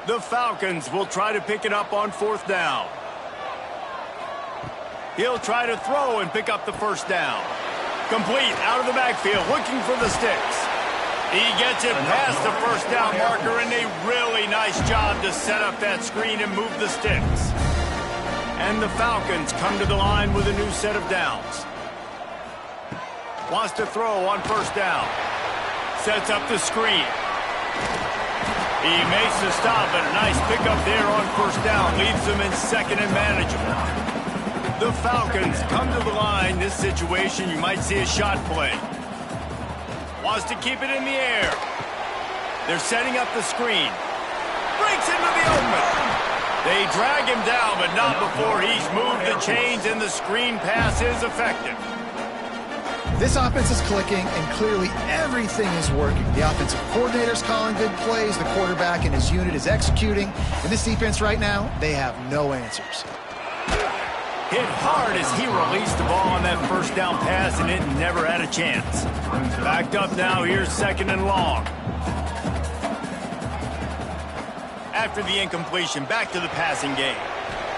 The Falcons will try to pick it up on 4th down. He'll try to throw and pick up the first down. Complete out of the backfield, looking for the sticks. He gets it past the first down marker, and a really nice job to set up that screen and move the sticks. And the Falcons come to the line with a new set of downs. Wants to throw on first down. Sets up the screen. He makes the stop, and a nice pickup there on first down. Leaves them in 2nd and manageable. The Falcons come to the line. This situation, you might see a shot play. Wants to keep it in the air. They're setting up the screen. Breaks into the open. They drag him down, but not before he's moved the chains, and the screen pass is effective. This offense is clicking, and clearly everything is working. The offensive coordinator's calling good plays. The quarterback and his unit is executing. And this defense right now, they have no answers. Hit hard as he released the ball on that first down pass, and it never had a chance. Backed up now, here's 2nd and long. After the incompletion, back to the passing game.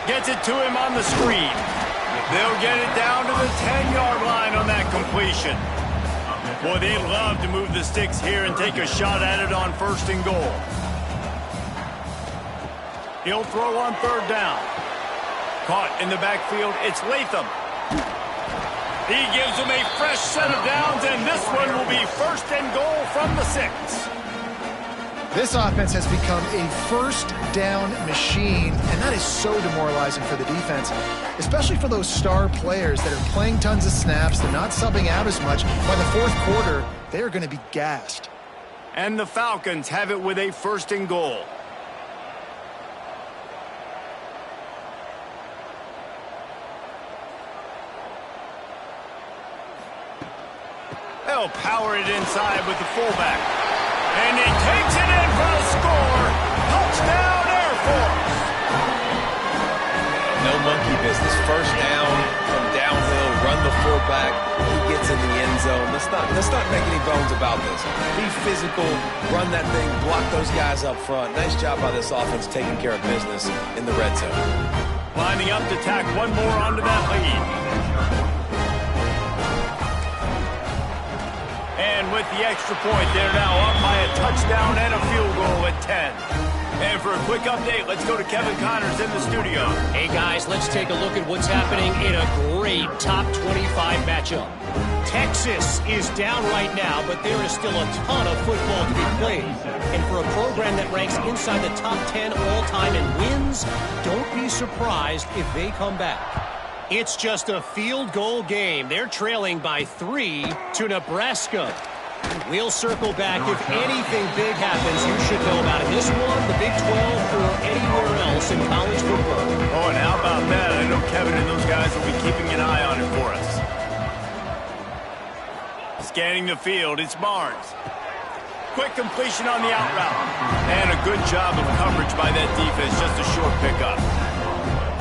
Gets it to him on the screen. They'll get it down to the 10-yard line on that completion. Boy, they love to move the sticks here and take a shot at it on 1st and goal. He'll throw on 3rd down. Caught in the backfield, it's Latham. He gives them a fresh set of downs, and this one will be 1st and goal from the 6. This offense has become a first down machine, and that is so demoralizing for the defense, especially for those star players that are playing tons of snaps. They're not subbing out as much. By the 4th quarter, they are going to be gassed. And the Falcons have it with a 1st and goal. They'll power it inside with the fullback. And he takes it in for a score. Touchdown, Air Force. No monkey business. First down, from downhill, run the fullback. He gets in the end zone. Let's not make any bones about this. Be physical, run that thing, block those guys up front. Nice job by this offense taking care of business in the red zone. Lining up to tack one more onto that lead. And with the extra point, they're now up by a touchdown and a field goal at 10. And for a quick update, let's go to Kevin Connors in the studio. Hey, guys, let's take a look at what's happening in a great top 25 matchup. Texas is down right now, but there is still a ton of football to be played. And for a program that ranks inside the top 10 all-time in wins, don't be surprised if they come back. It's just a field goal game. They're trailing by 3 to Nebraska. We'll circle back if anything big happens you should know about in this one, the Big 12, or anywhere else in college football. Oh, and how about that? I know Kevin and those guys will be keeping an eye on it for us. Scanning the field, it's Barnes. Quick completion on the out route. And a good job of coverage by that defense, just a short pickup.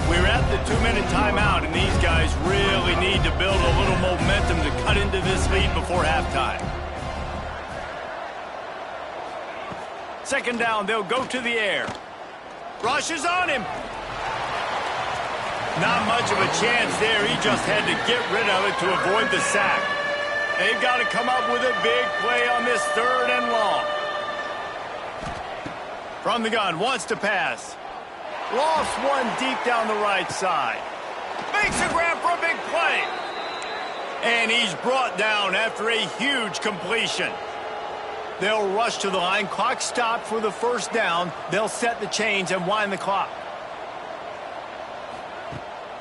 We're at the 2-minute timeout, and these guys really need to build a little momentum to cut into this lead before halftime. Second down, they'll go to the air. Rush is on him. Not much of a chance there. He just had to get rid of it to avoid the sack. They've got to come up with a big play on this 3rd and long. From the gun, wants to pass. Lost one deep down the right side. Makes a grab for a big play. And he's brought down after a huge completion. They'll rush to the line. Clock stopped for the first down. They'll set the chains and wind the clock.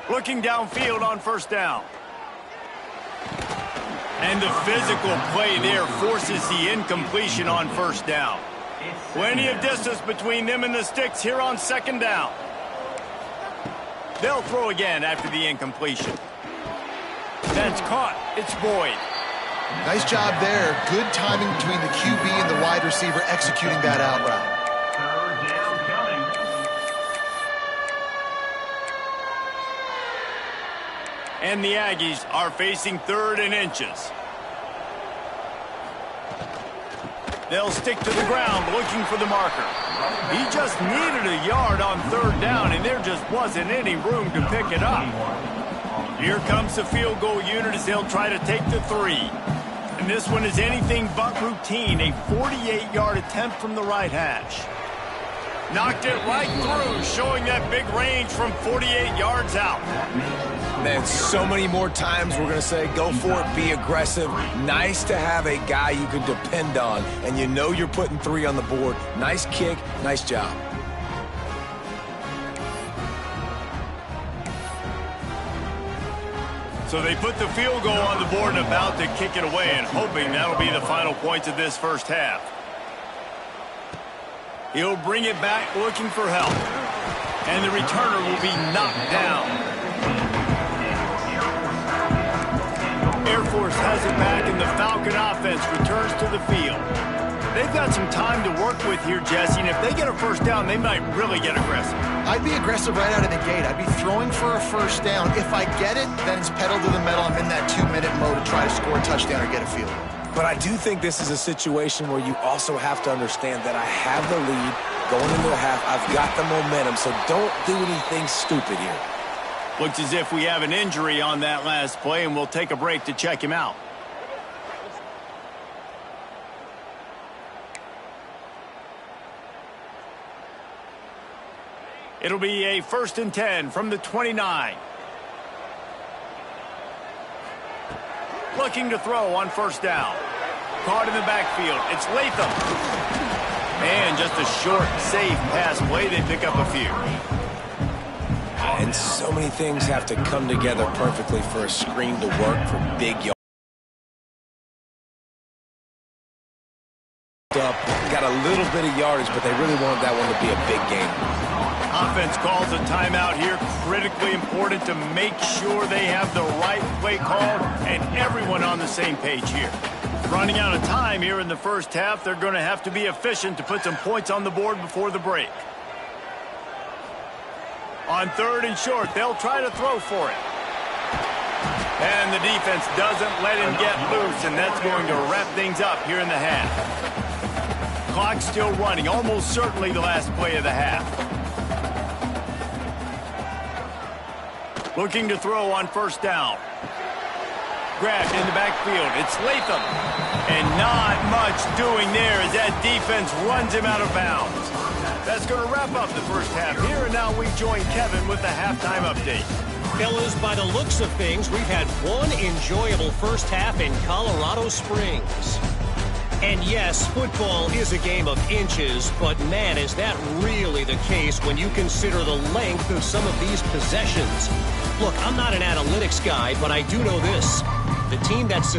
Looking downfield on first down. And the physical play there forces the incompletion on first down. Plenty of distance between them and the sticks here on second down. They'll throw again after the incompletion. That's caught. It's Boyd. Nice job there. Good timing between the QB and the wide receiver executing that out route. Third down coming. And the Aggies are facing 3rd and inches. They'll stick to the ground looking for the marker. He just needed a yard on 3rd down, and there just wasn't any room to pick it up. Here comes the field goal unit as they'll try to take the 3. And this one is anything but routine, a 48-yard attempt from the right hash. Knocked it right through, showing that big range from 48 yards out. Man, so many more times we're going to say, go for it, be aggressive. Nice to have a guy you can depend on, and you know you're putting 3 on the board. Nice kick, nice job. So they put the field goal on the board and about to kick it away, and hoping that'll be the final points of this first half. He'll bring it back looking for help. And the returner will be knocked down. Air Force has it back, and the Falcon offense returns to the field. They've got some time to work with here, Jesse, and if they get a first down, they might really get aggressive. I'd be aggressive right out of the gate. I'd be throwing for a first down. If I get it, then it's pedal to the metal. I'm in that 2-minute mode to try to score a touchdown or get a field goal. But I do think this is a situation where you also have to understand that I have the lead going into the half. I've got the momentum, so don't do anything stupid here. Looks as if we have an injury on that last play, and we'll take a break to check him out. It'll be a 1st and 10 from the 29. Looking to throw on first down. Caught in the backfield. It's Latham. And just a short, safe pass play. They pick up a few. And so many things have to come together perfectly for a screen to work for big yards. Got a little bit of yardage, but they really wanted that one to be a big game. Offense calls a timeout here. Critically important to make sure they have the right play call and everyone on the same page here. Running out of time here in the first half. They're going to have to be efficient to put some points on the board before the break. On 3rd and short, they'll try to throw for it. And the defense doesn't let him get loose, and that's going to wrap things up here in the half. Clock still running, almost certainly the last play of the half. Looking to throw on first down. grabbed in the backfield. It's Latham. And not much doing there as that defense runs him out of bounds. That's going to wrap up the first half here, and now we join Kevin with the halftime update. Fellas, by the looks of things, we've had one enjoyable first half in Colorado Springs. And yes, football is a game of inches, but man, is that really the case when you consider the length of some of these possessions. Look, I'm not an analytics guy, but I do know this. The team that's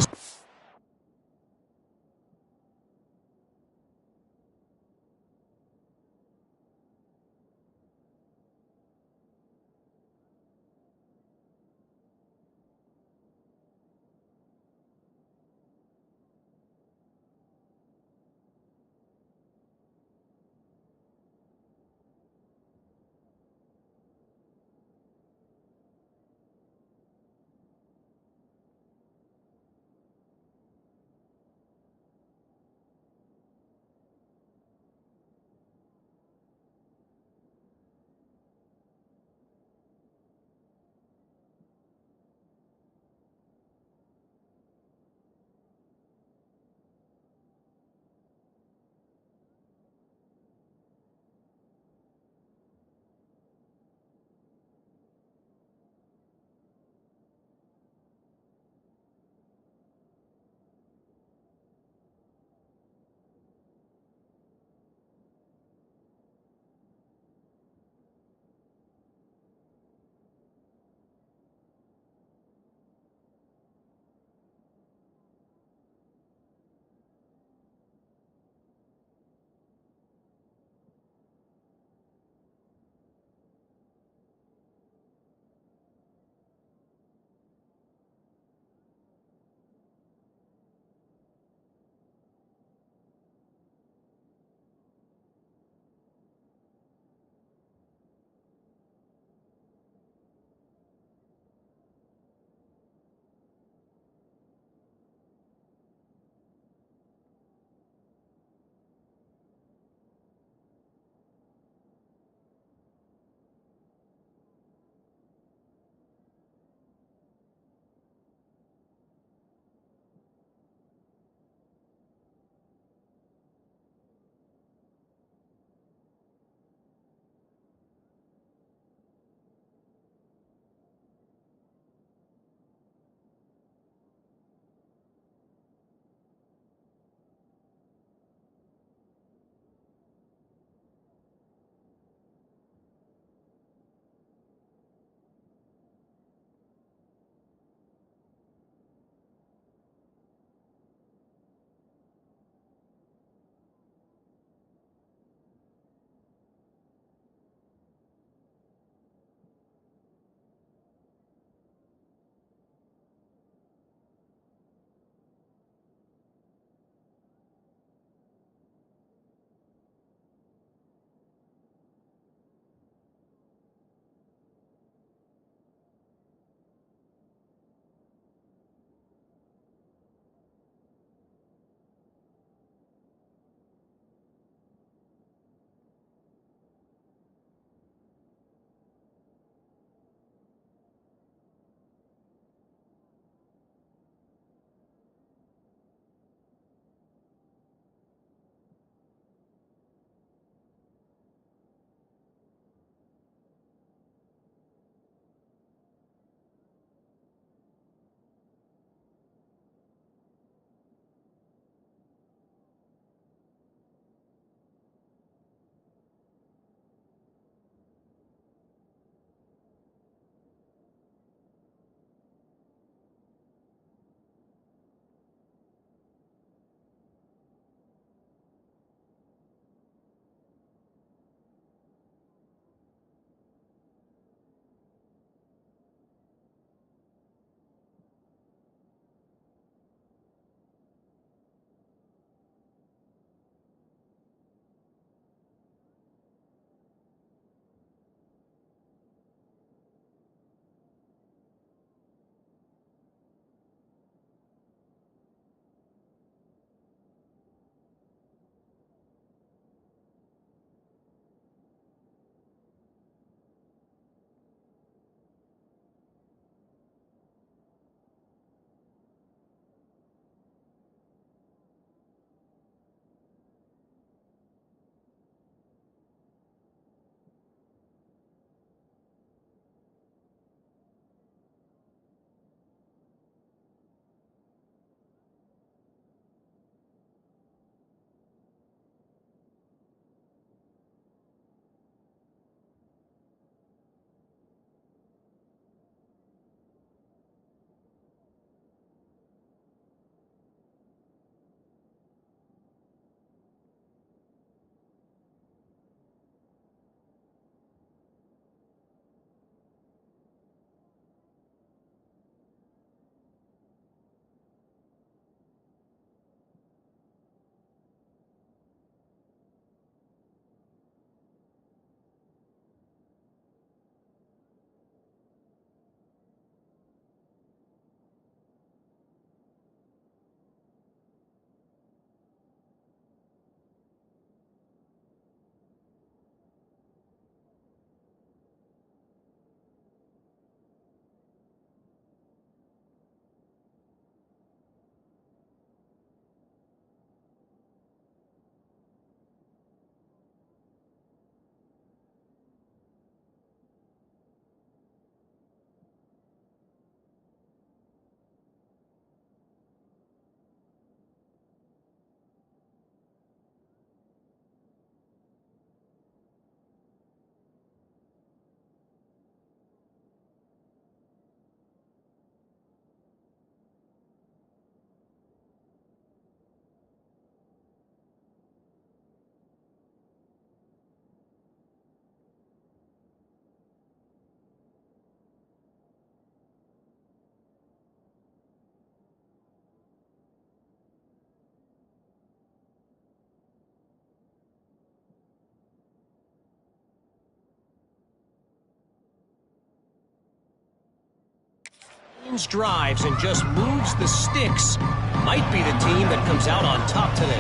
drives and just moves the sticks, might be the team that comes out on top today.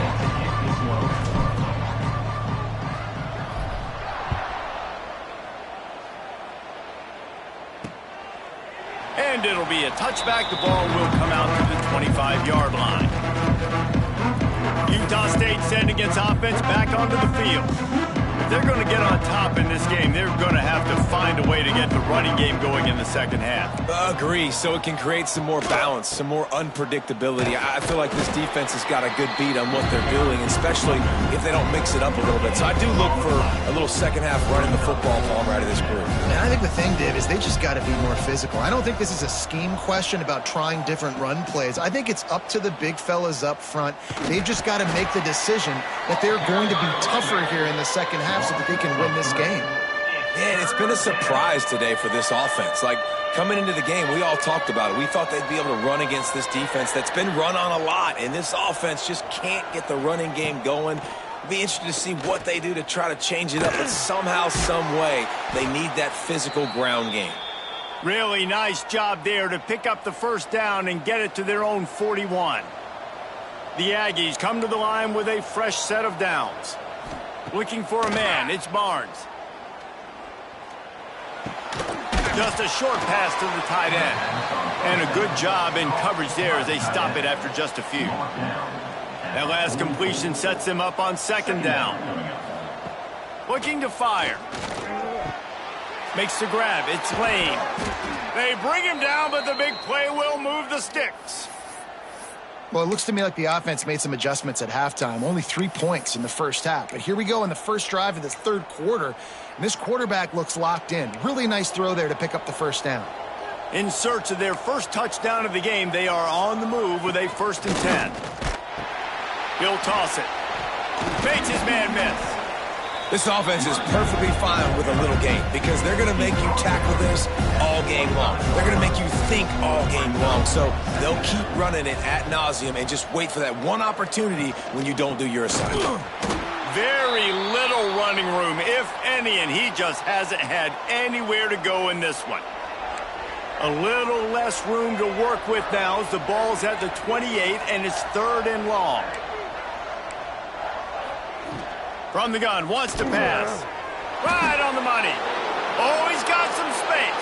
And it'll be a touchback. The ball will come out to the 25-yard line. Utah State sending its offense back onto the field. If they're going to get on top in this game, they're going to have to find a way to get the running game going in the second half. Agree, so it can create some more balance, some more unpredictability. I feel like this defense has got a good beat on what they're doing, especially if they don't mix it up a little bit. So I do look for a little second half running the football ball right of this group. And I think the thing, Dave, is they just got to be more physical. I don't think this is a scheme question about trying different run plays. I think it's up to the big fellas up front. They've just got to make the decision that they're going to be tougher here in the second half so that they can win this game. Man, it's been a surprise today for this offense. Like, coming into the game, we all talked about it. We thought they'd be able to run against this defense that's been run on a lot, and this offense just can't get the running game going. It'll be interesting to see what they do to try to change it up, but somehow, some way, they need that physical ground game. Really nice job there to pick up the first down and get it to their own 41. The Aggies come to the line with a fresh set of downs. Looking for a man, it's Barnes. Just a short pass to the tight end. And a good job in coverage there as they stop it after just a few. That last completion sets them up on second down. Looking to fire. Makes the grab, it's Lane. They bring him down, but the big play will move the sticks. Well, it looks to me like the offense made some adjustments at halftime. Only 3 points in the first half. But here we go in the first drive of this third quarter. And this quarterback looks locked in. Really nice throw there to pick up the first down. In search of their first touchdown of the game, they are on the move with a 1st and 10. He'll toss it. Makes his man miss. This offense is perfectly fine with a little game because they're going to make you tackle this all game long. They're going to make you think all game long. So they'll keep running it ad nauseum and just wait for that one opportunity when you don't do your assignment. Very little running room, if any, and he just hasn't had anywhere to go in this one. A little less room to work with now as the ball's at the 28 and it's 3rd and long. From the gun, wants to pass. Right on the money. Oh, he's got some space.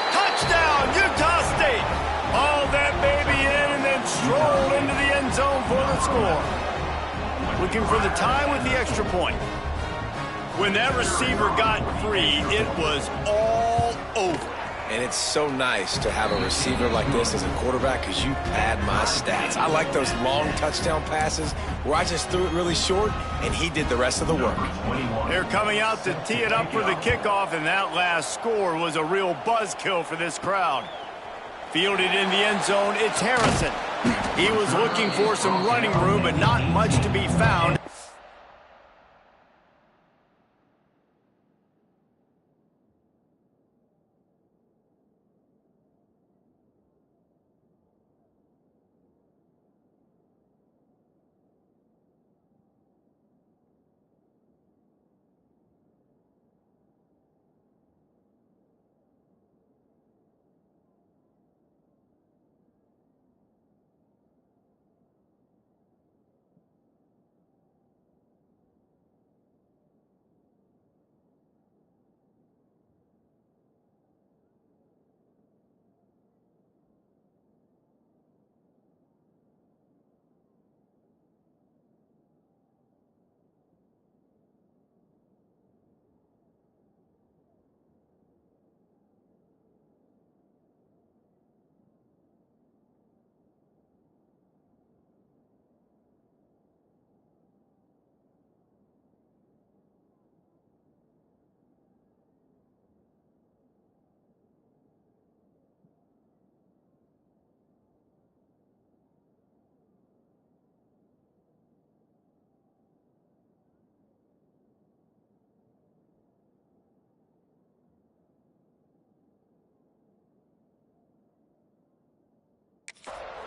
Touchdown, Utah State. Haul that baby in and then stroll into the end zone for the score. Looking for the tie with the extra point. When that receiver got free, it was all over. And it's so nice to have a receiver like this as a quarterback because you pad my stats. I like those long touchdown passes where I just threw it really short and he did the rest of the work. They're coming out to tee it up for the kickoff, and that last score was a real buzzkill for this crowd. Fielded in the end zone, it's Harrison. He was looking for some running room, but not much to be found.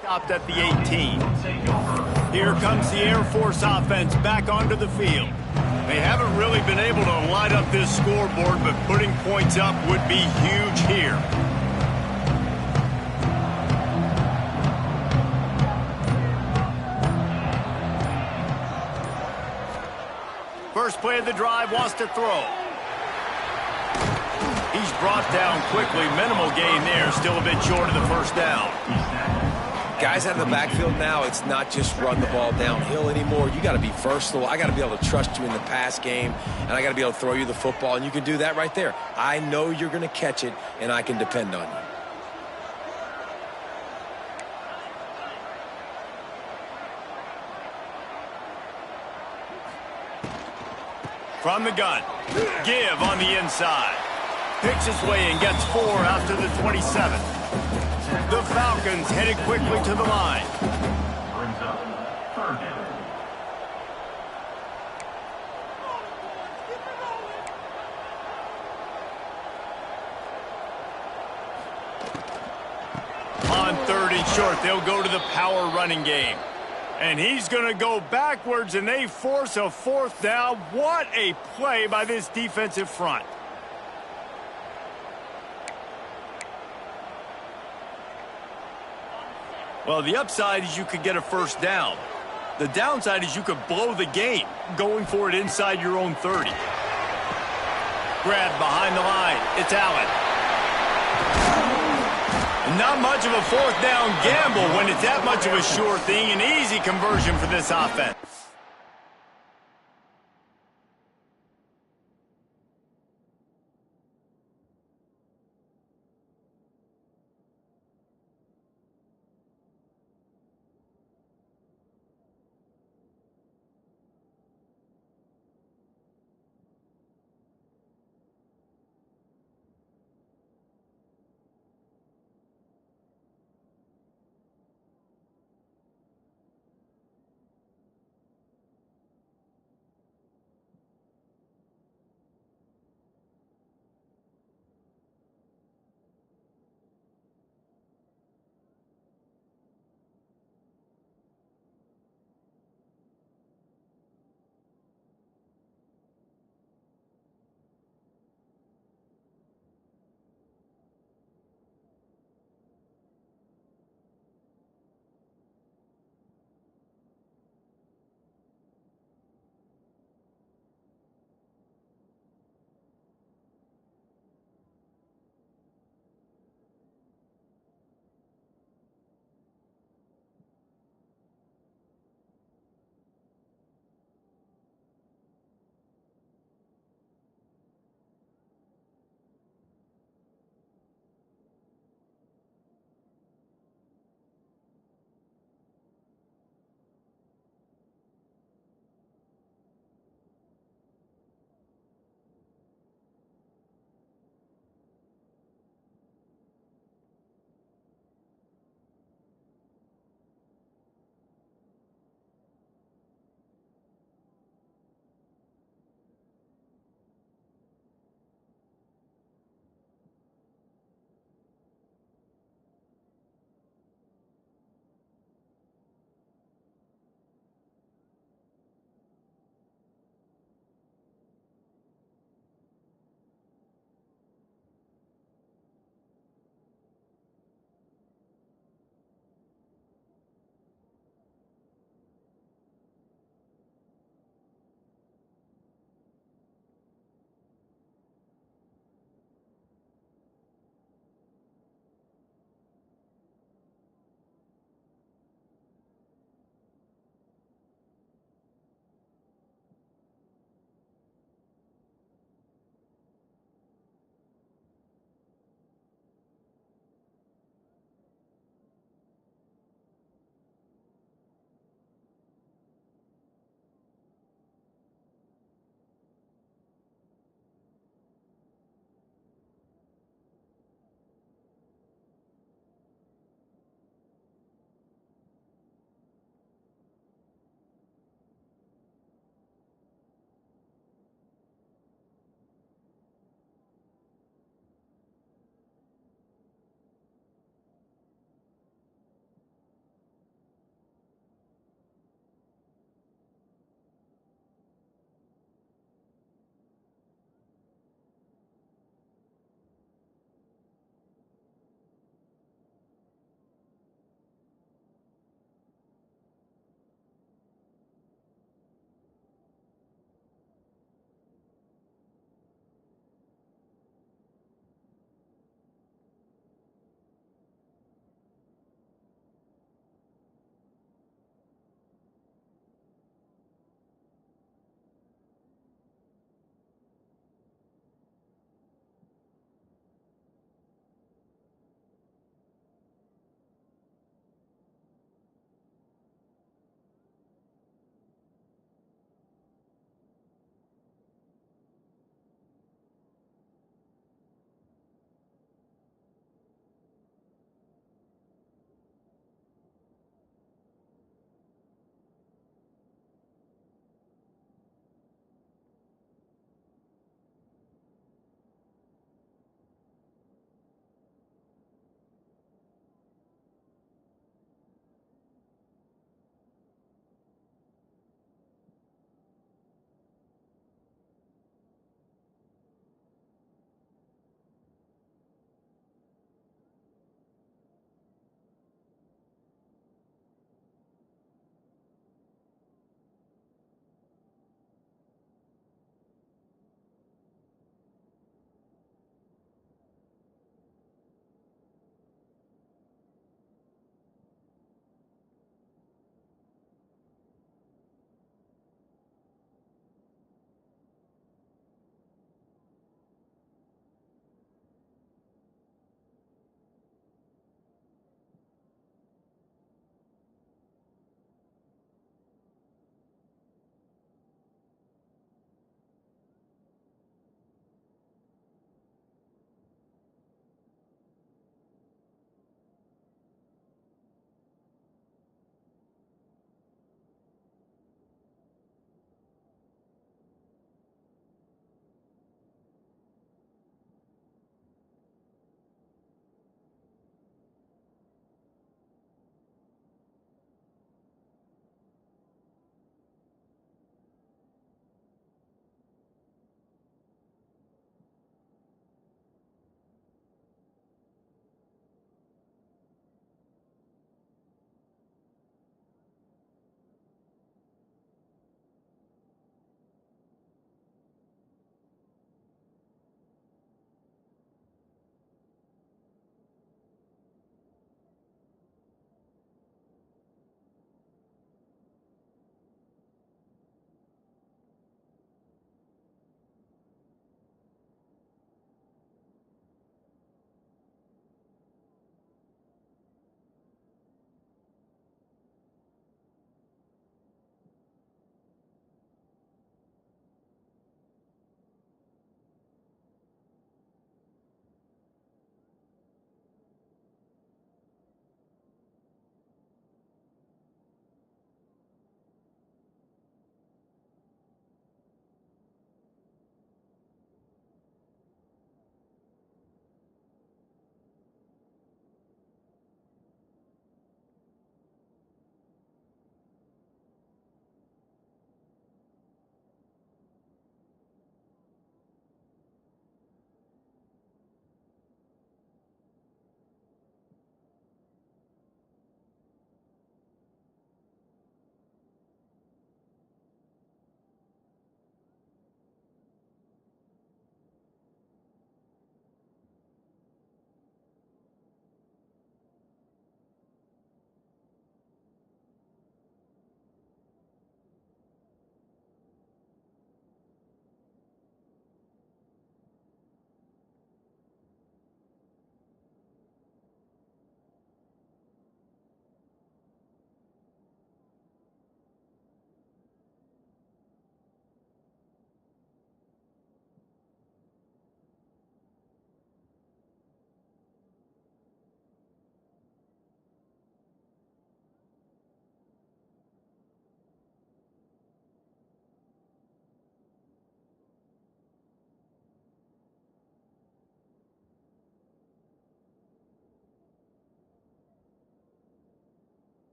Stopped at the 18. Here comes the Air Force offense back onto the field. They haven't really been able to light up this scoreboard, but putting points up would be huge here. First play of the drive, wants to throw. He's brought down quickly. Minimal gain there. Still a bit short of the first down. Guys out of the backfield now, it's not just run the ball downhill anymore. You got to be versatile. I got to be able to trust you in the pass game, and I got to be able to throw you the football, and you can do that right there. I know you're going to catch it, and I can depend on you. From the gun, give on the inside. Picks his way and gets 4 after the 27. The Falcons headed quickly to the line. Brings up third down. On 3rd and short, they'll go to the power running game. And he's going to go backwards, and they force a 4th down. What a play by this defensive front. Well, the upside is you could get a first down. The downside is you could blow the game going for it inside your own 30. Grabbed behind the line. It's Allen. Not much of a 4th down gamble when it's that much of a sure thing. An easy conversion for this offense.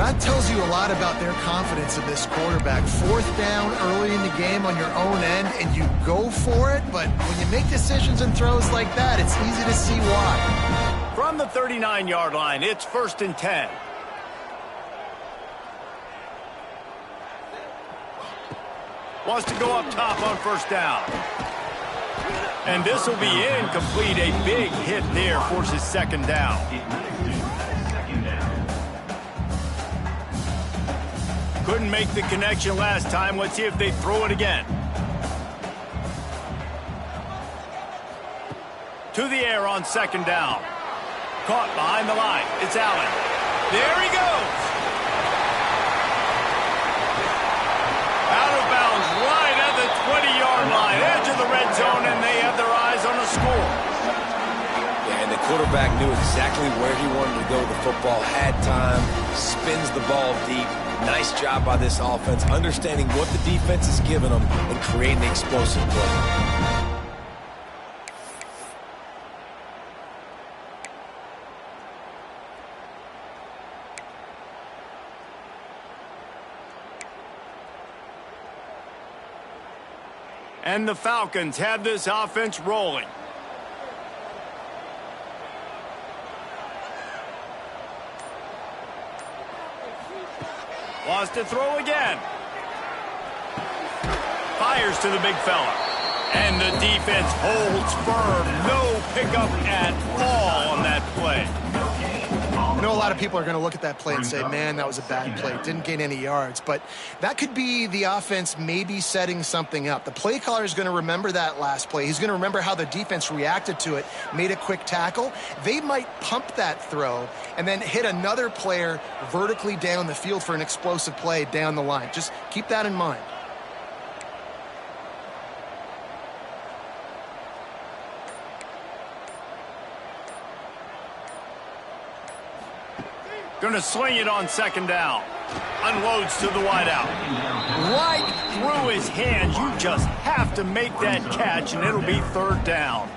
That tells you a lot about their confidence in this quarterback. 4th down early in the game on your own end, and you go for it, but when you make decisions and throws like that, it's easy to see why. From the 39-yard line, it's 1st and 10. Wants to go up top on 1st down. And this will be incomplete. A big hit there forces 2nd down. Couldn't make the connection last time. Let's see if they throw it again. To the air on 2nd down. Caught behind the line. It's Allen. There he goes. Out of bounds right at the 20-yard line. Edge of the red zone, and they have their eyes on the score. Yeah, and the quarterback knew exactly where he wanted to go with the football. Had time. Spins the ball deep. Nice job by this offense, understanding what the defense is giving them and creating the explosive play. And the Falcons have this offense rolling. Wants to throw again. Fires to the big fella. And the defense holds firm. No pickup at all on that play. I know a lot of people are going to look at that play and say, man, that was a bad play. Didn't gain any yards. But that could be the offense maybe setting something up. The play caller is going to remember that last play. He's going to remember how the defense reacted to it, made a quick tackle. They might pump that throw and then hit another player vertically down the field for an explosive play down the line. Just keep that in mind. Going to sling it on 2nd down. Unloads to the wideout. Right through his hands. You just have to make that catch, and it'll be 3rd down.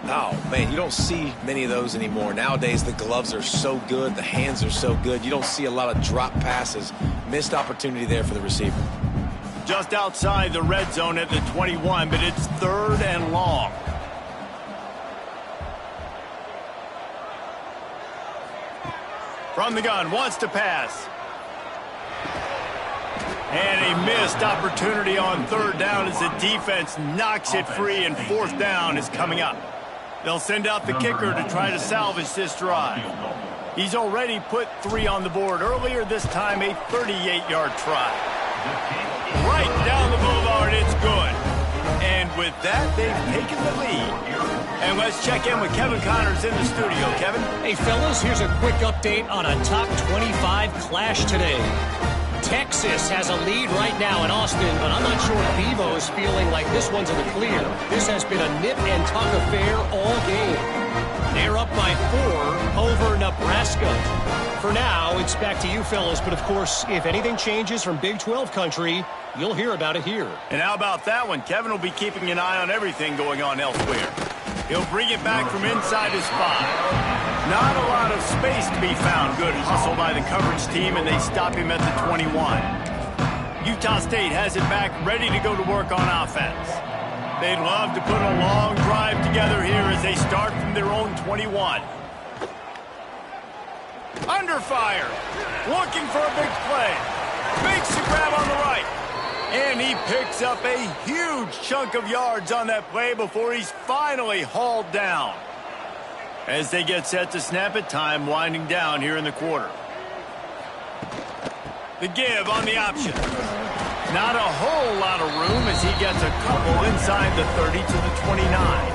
Oh, man, you don't see many of those anymore. Nowadays, the gloves are so good. The hands are so good. You don't see a lot of drop passes. Missed opportunity there for the receiver. Just outside the red zone at the 21, but it's 3rd and long. From the gun, wants to pass. And a missed opportunity on 3rd down as the defense knocks it free, and 4th down is coming up. They'll send out the kicker to try to salvage this drive. He's already put 3 on the board earlier, this time a 38-yard try. Right down the boulevard, it's good. And with that, they've taken the lead. And let's check in with Kevin Connors in the studio. Kevin? Hey, fellas, here's a quick update on a top 25 clash today. Texas has a lead right now in Austin, but I'm not sure Bevo is feeling like this one's in the clear. This has been a nip and tuck affair all game. They're up by 4 over Nebraska. For now, it's back to you fellas, but of course, if anything changes from Big 12 country, you'll hear about it here. And how about that one? Kevin will be keeping an eye on everything going on elsewhere. He'll bring it back from inside his spot. Not a lot of space to be found. Good hustle by the coverage team, and they stop him at the 21. Utah State has it back, ready to go to work on offense. They'd love to put a long drive together here as they start from their own 21. Under fire. Looking for a big play. Makes the grab on the right. And he picks up a huge chunk of yards on that play before he's finally hauled down. As they get set to snap it, time winding down here in the quarter. The give on the option. Not a whole lot of room as he gets a couple inside the 30 to the 29.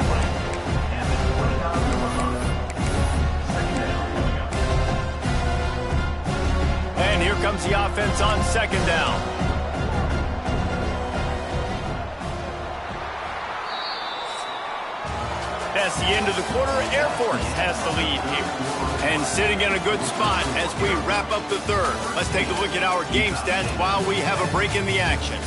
And here comes the offense on 2nd down. That's the end of the quarter. Air Force has the lead here. And sitting in a good spot as we wrap up the 3rd. Let's take a look at our game stats while we have a break in the action.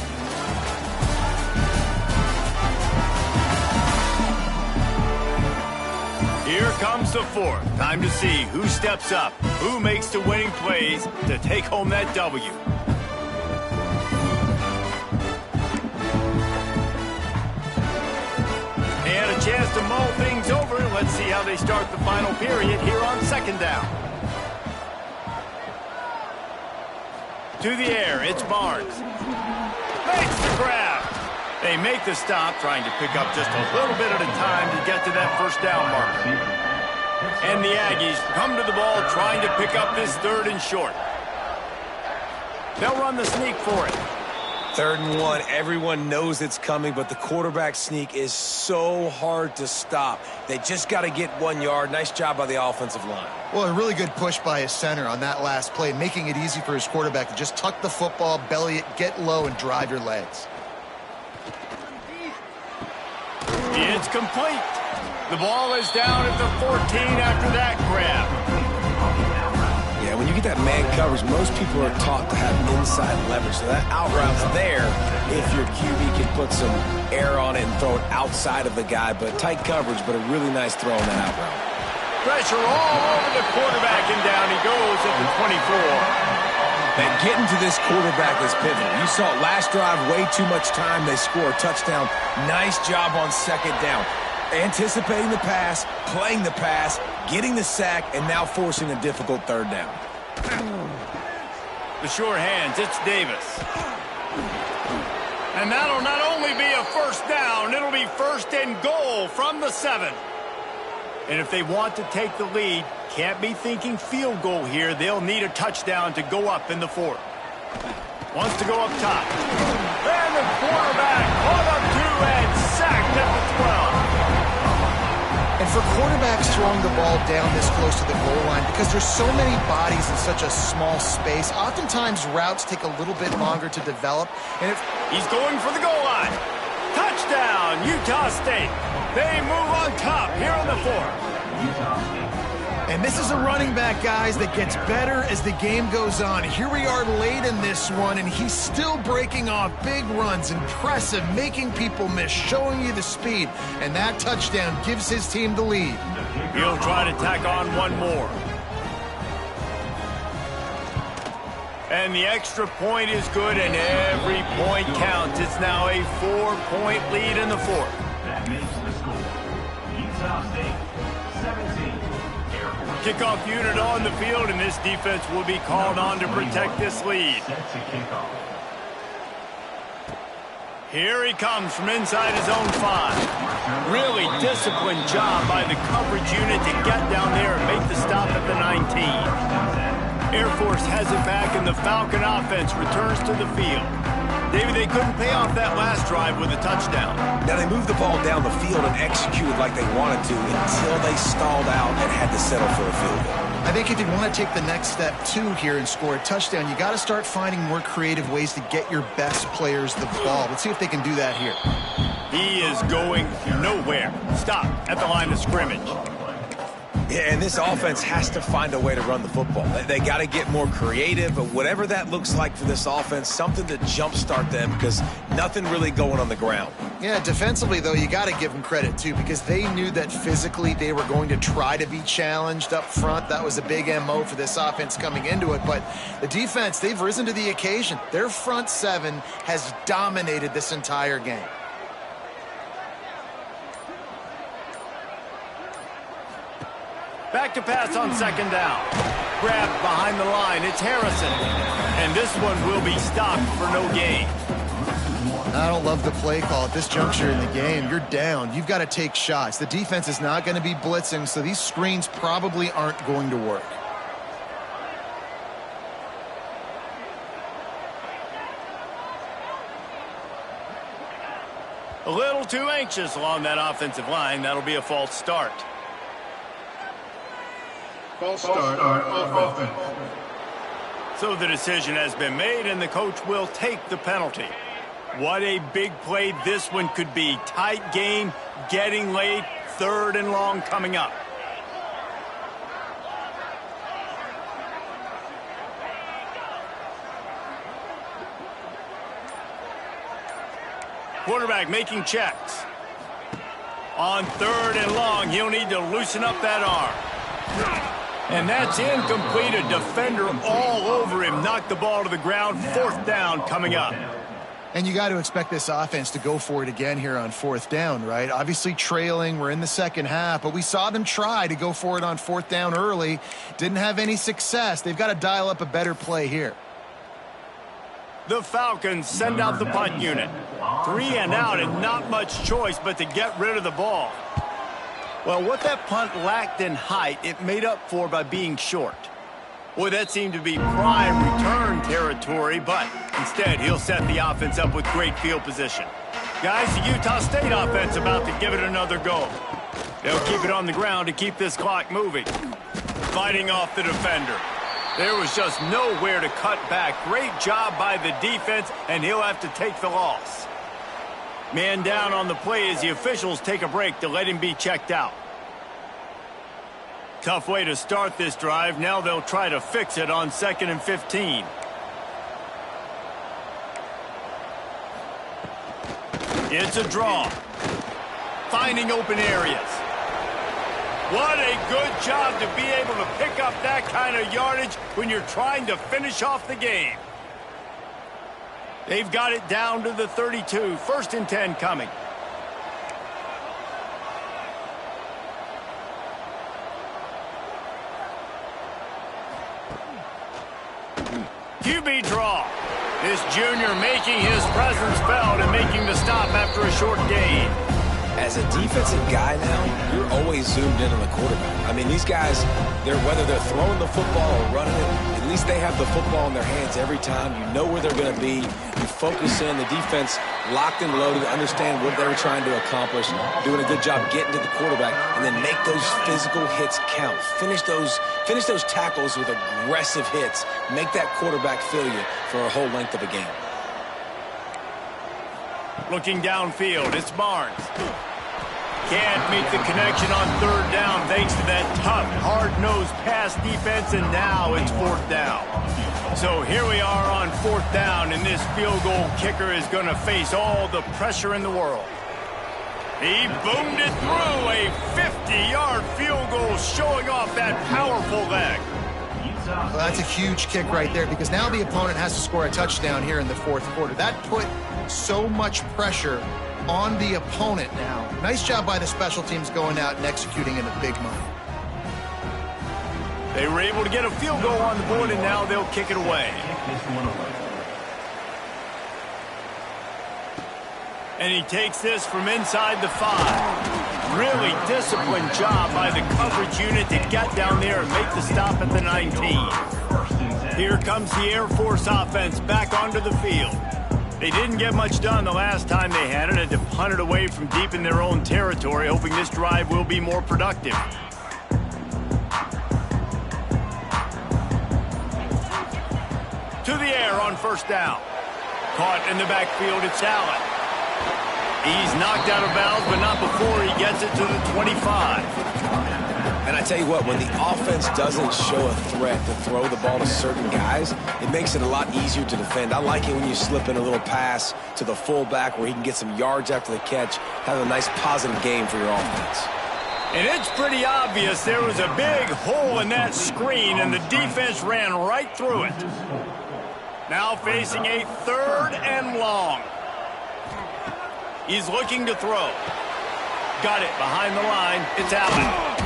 Here comes the fourth. Time to see who steps up, who makes the winning plays to take home that W. And a chance to mull things over. Let's see how they start the final period here on second down. To the air, it's Barnes. Makes the grab. They make the stop, trying to pick up just a little bit at a time to get to that first down marker. And the Aggies come to the ball trying to pick up this third and short. They'll run the sneak for it. 3rd and 1, everyone knows it's coming, but the quarterback sneak is so hard to stop. They just got to get 1 yard. Nice job by the offensive line. Well, a really good push by his center on that last play, making it easy for his quarterback to just tuck the football, belly it, get low, and drive your legs. It's complete. The ball is down at the 14 after that grab. Yeah, when you get that man coverage, most people are taught to have inside leverage. So that out route's there if your QB can put some air on it and throw it outside of the guy. But tight coverage, but a really nice throw on that out route. Pressure all over the quarterback, and down he goes at the 24. And getting to this quarterback is pivotal. You saw it last drive, way too much time. They score a touchdown. Nice job on second down. Anticipating the pass, playing the pass, getting the sack, and now forcing a difficult third down. The sure hands, it's Davis. And that'll not only be a first down, it'll be first and goal from the 7. And if they want to take the lead, can't be thinking field goal here. They'll need a touchdown to go up in the 4th. Wants to go up top. And the quarterback caught up to and sacked at the 12. And for quarterbacks throwing the ball down this close to the goal line, because there's so many bodies in such a small space, oftentimes routes take a little bit longer to develop. And he's going for the goal line. Touchdown, Utah State. They move on top here on the 4th. And this is a running back, guys, that gets better as the game goes on. Here we are late in this one, and he's still breaking off big runs. Impressive, making people miss, showing you the speed. And that touchdown gives his team the lead. He'll try to tack on one more. And the extra point is good, and every point counts. It's now a 4-point lead in the 4th. That makes the score. Utah State, 17. Kickoff unit on the field, and this defense will be called on to protect this lead. Set to kick off. Here he comes from inside his own 5. Really disciplined job by the coverage unit to get down there and make the stop at the 19. Air Force has it back, and the Falcon offense returns to the field. David, they couldn't pay off that last drive with a touchdown. Now, they moved the ball down the field and executed like they wanted to until they stalled out and had to settle for a field goal. I think if you want to take the next step, too, here and score a touchdown, you got to start finding more creative ways to get your best players the ball. Let's see if they can do that here. He is going nowhere. Stop at the line of scrimmage. Yeah, and this offense has to find a way to run the football. They got to get more creative, but whatever that looks like for this offense, something to jumpstart them because nothing really going on the ground. Yeah, defensively, though, you got to give them credit, too, because they knew that physically they were going to try to be challenged up front. That was a big MO for this offense coming into it, but the defense, they've risen to the occasion. Their front 7 has dominated this entire game. Back to pass on second down. Grabbed behind the line. It's Harrison. And this one will be stopped for no gain. I don't love the play call at this juncture in the game. You're down. You've got to take shots. The defense is not going to be blitzing, so these screens probably aren't going to work. A little too anxious along that offensive line. That'll be a false start. False start on offense. So the decision has been made, and the coach will take the penalty. What a big play this one could be. Tight game, getting late, 3rd and long coming up. Quarterback making checks. On 3rd and long, he'll need to loosen up that arm. And that's incomplete. A defender all over him. Knocked the ball to the ground. 4th down coming up. And you got to expect this offense to go for it again here on 4th down, right? Obviously trailing. We're in the second half, but we saw them try to go for it on 4th down early. Didn't have any success. They've got to dial up a better play here. The Falcons send out the punt unit. 3 and out and not much choice but to get rid of the ball. Well, what that punt lacked in height, it made up for by being short. Boy, that seemed to be prime return territory, but instead he'll set the offense up with great field position. Guys, the Utah State offense about to give it another go. They'll keep it on the ground to keep this clock moving. Fighting off the defender. There was just nowhere to cut back. Great job by the defense, and he'll have to take the loss. Man down on the play as the officials take a break to let him be checked out. Tough way to start this drive. Now they'll try to fix it on 2nd and 15. It's a draw. Finding open areas. What a good job to be able to pick up that kind of yardage when you're trying to finish off the game. They've got it down to the 32. 1st and 10 coming. QB draw. This junior making his presence felt and making the stop after a short gain. As a defensive guy now, you're always zoomed in on the quarterback. I mean, these guys, whether they're throwing the football or running it, at least they have the football in their hands every time. You know where they're going to be. You focus in. The defense locked and loaded, understand what they were trying to accomplish, doing a good job getting to the quarterback, and then make those physical hits count. Finish those tackles with aggressive hits. Make that quarterback feel you for a whole length of a game. Looking downfield, it's Barnes. Can't make the connection on 3rd down thanks to that tough, hard-nosed pass defense, and now it's 4th down. So here we are on 4th down, and this field goal kicker is going to face all the pressure in the world. He boomed it through, a 50-yard field goal showing off that powerful leg. Well, that's a huge kick right there because now the opponent has to score a touchdown here in the 4th quarter. That put so much pressure on the opponent now. Nice job by the special teams going out and executing in a big moment. They were able to get a field goal on the board, and now they'll kick it away. And he takes this from inside the 5. Really disciplined job by the coverage unit to get down there and make the stop at the 19. Here comes the Air Force offense back onto the field. They didn't get much done the last time they had it, and to punt it away from deep in their own territory, hoping this drive will be more productive. To the air on 1st down. Caught in the backfield, it's Allen. He's knocked out of bounds, but not before he gets it to the 25. And I tell you what, when the offense doesn't show a threat to throw the ball to certain guys, it makes it a lot easier to defend. I like it when you slip in a little pass to the fullback where he can get some yards after the catch, have a nice positive game for your offense. And it's pretty obvious there was a big hole in that screen, and the defense ran right through it. Now facing a 3rd and long. He's looking to throw. Got it behind the line. It's Allen.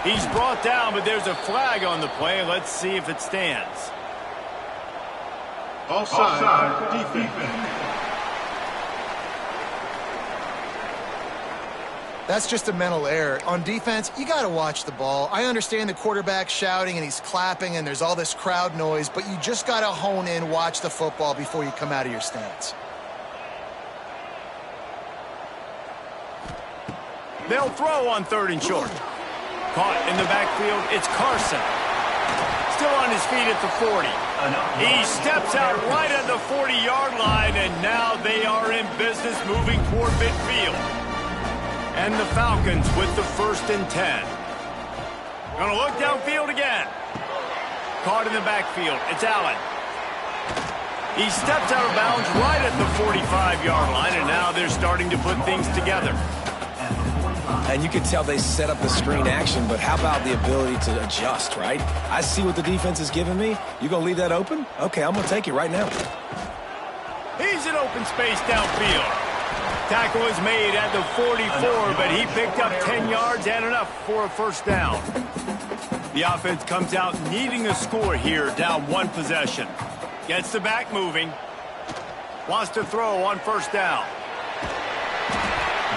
He's brought down, but there's a flag on the play. Let's see if it stands. Offside, defense. That's just a mental error. On defense, you got to watch the ball. I understand the quarterback shouting and he's clapping and there's all this crowd noise, but you just got to hone in, watch the football before you come out of your stance. They'll throw on 3rd and short. Caught in the backfield, it's Carson. Still on his feet at the 40. He steps out right at the 40-yard line, and now they are in business moving toward midfield. And the Falcons with the 1st and 10. Gonna look downfield again. Caught in the backfield, it's Allen. He steps out of bounds right at the 45-yard line, and now they're starting to put things together. And you could tell they set up the screen action, but how about the ability to adjust, right? I see what the defense is giving me. You going to leave that open? Okay, I'm going to take it right now. He's in open space downfield. Tackle is made at the 44, but he picked up 10 yards and enough for a first down. The offense comes out needing a score here, down one possession. Gets the back moving. Wants to throw on first down.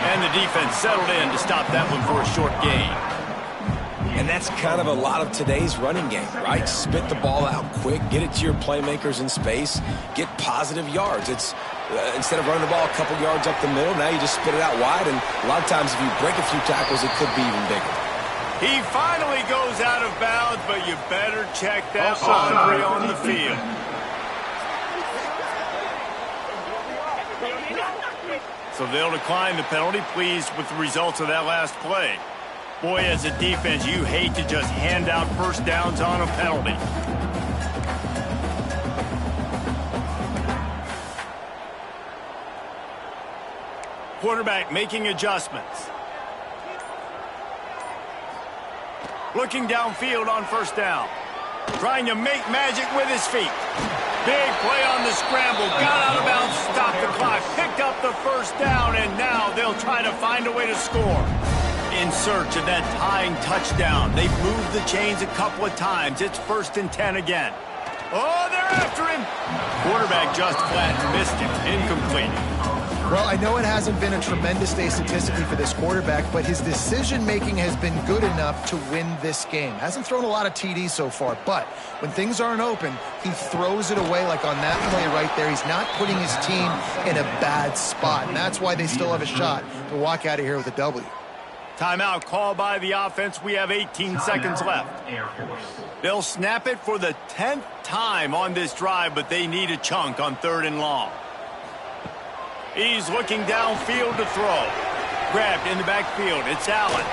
And the defense settled in to stop that one for a short gain. And that's kind of a lot of today's running game, right? Spit the ball out quick, get it to your playmakers in space, get positive yards. It's instead of running the ball a couple yards up the middle, now you just spit it out wide, and a lot of times if you break a few tackles, it could be even bigger. He finally goes out of bounds, but you better check that Andre on the field. So they'll decline the penalty, pleased with the results of that last play. Boy, as a defense, you hate to just hand out first downs on a penalty. Quarterback making adjustments. Looking downfield on first down. Trying to make magic with his feet. Big play on the scramble. Got out of bounds, stopped the clock, picked up the first down, and now they'll try to find a way to score. In search of that tying touchdown. They've moved the chains a couple of times. It's 1st and 10 again. Oh, they're after him. Quarterback just flat missed it. Incomplete. Well, I know it hasn't been a tremendous day statistically for this quarterback, but his decision-making has been good enough to win this game. Hasn't thrown a lot of TDs so far, but when things aren't open, he throws it away like on that play right there. He's not putting his team in a bad spot, and that's why they still have a shot to walk out of here with a W. Timeout called by the offense. We have 18 seconds left. They'll snap it for the 10th time on this drive, but they need a chunk on 3rd and long. He's looking downfield to throw. Grabbed in the backfield. It's Allen.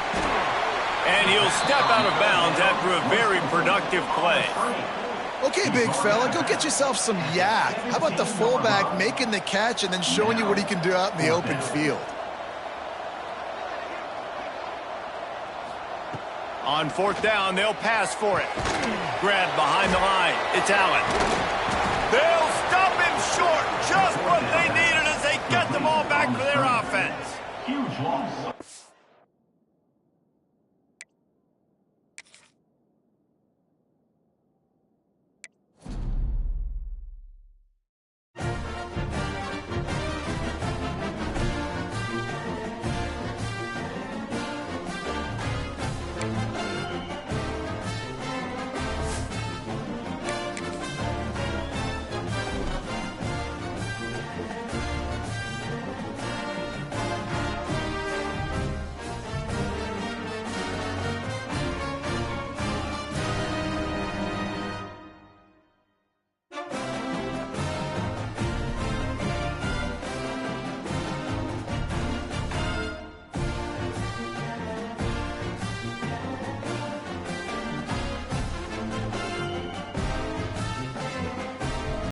And he'll step out of bounds after a very productive play. Okay, big fella, go get yourself some yak. How about the fullback making the catch and then showing you what he can do out in the open field? On 4th down, they'll pass for it. Grabbed behind the line. It's Allen. They'll stop him short. Just what they needed as they get the ball back for their offense. Huge loss.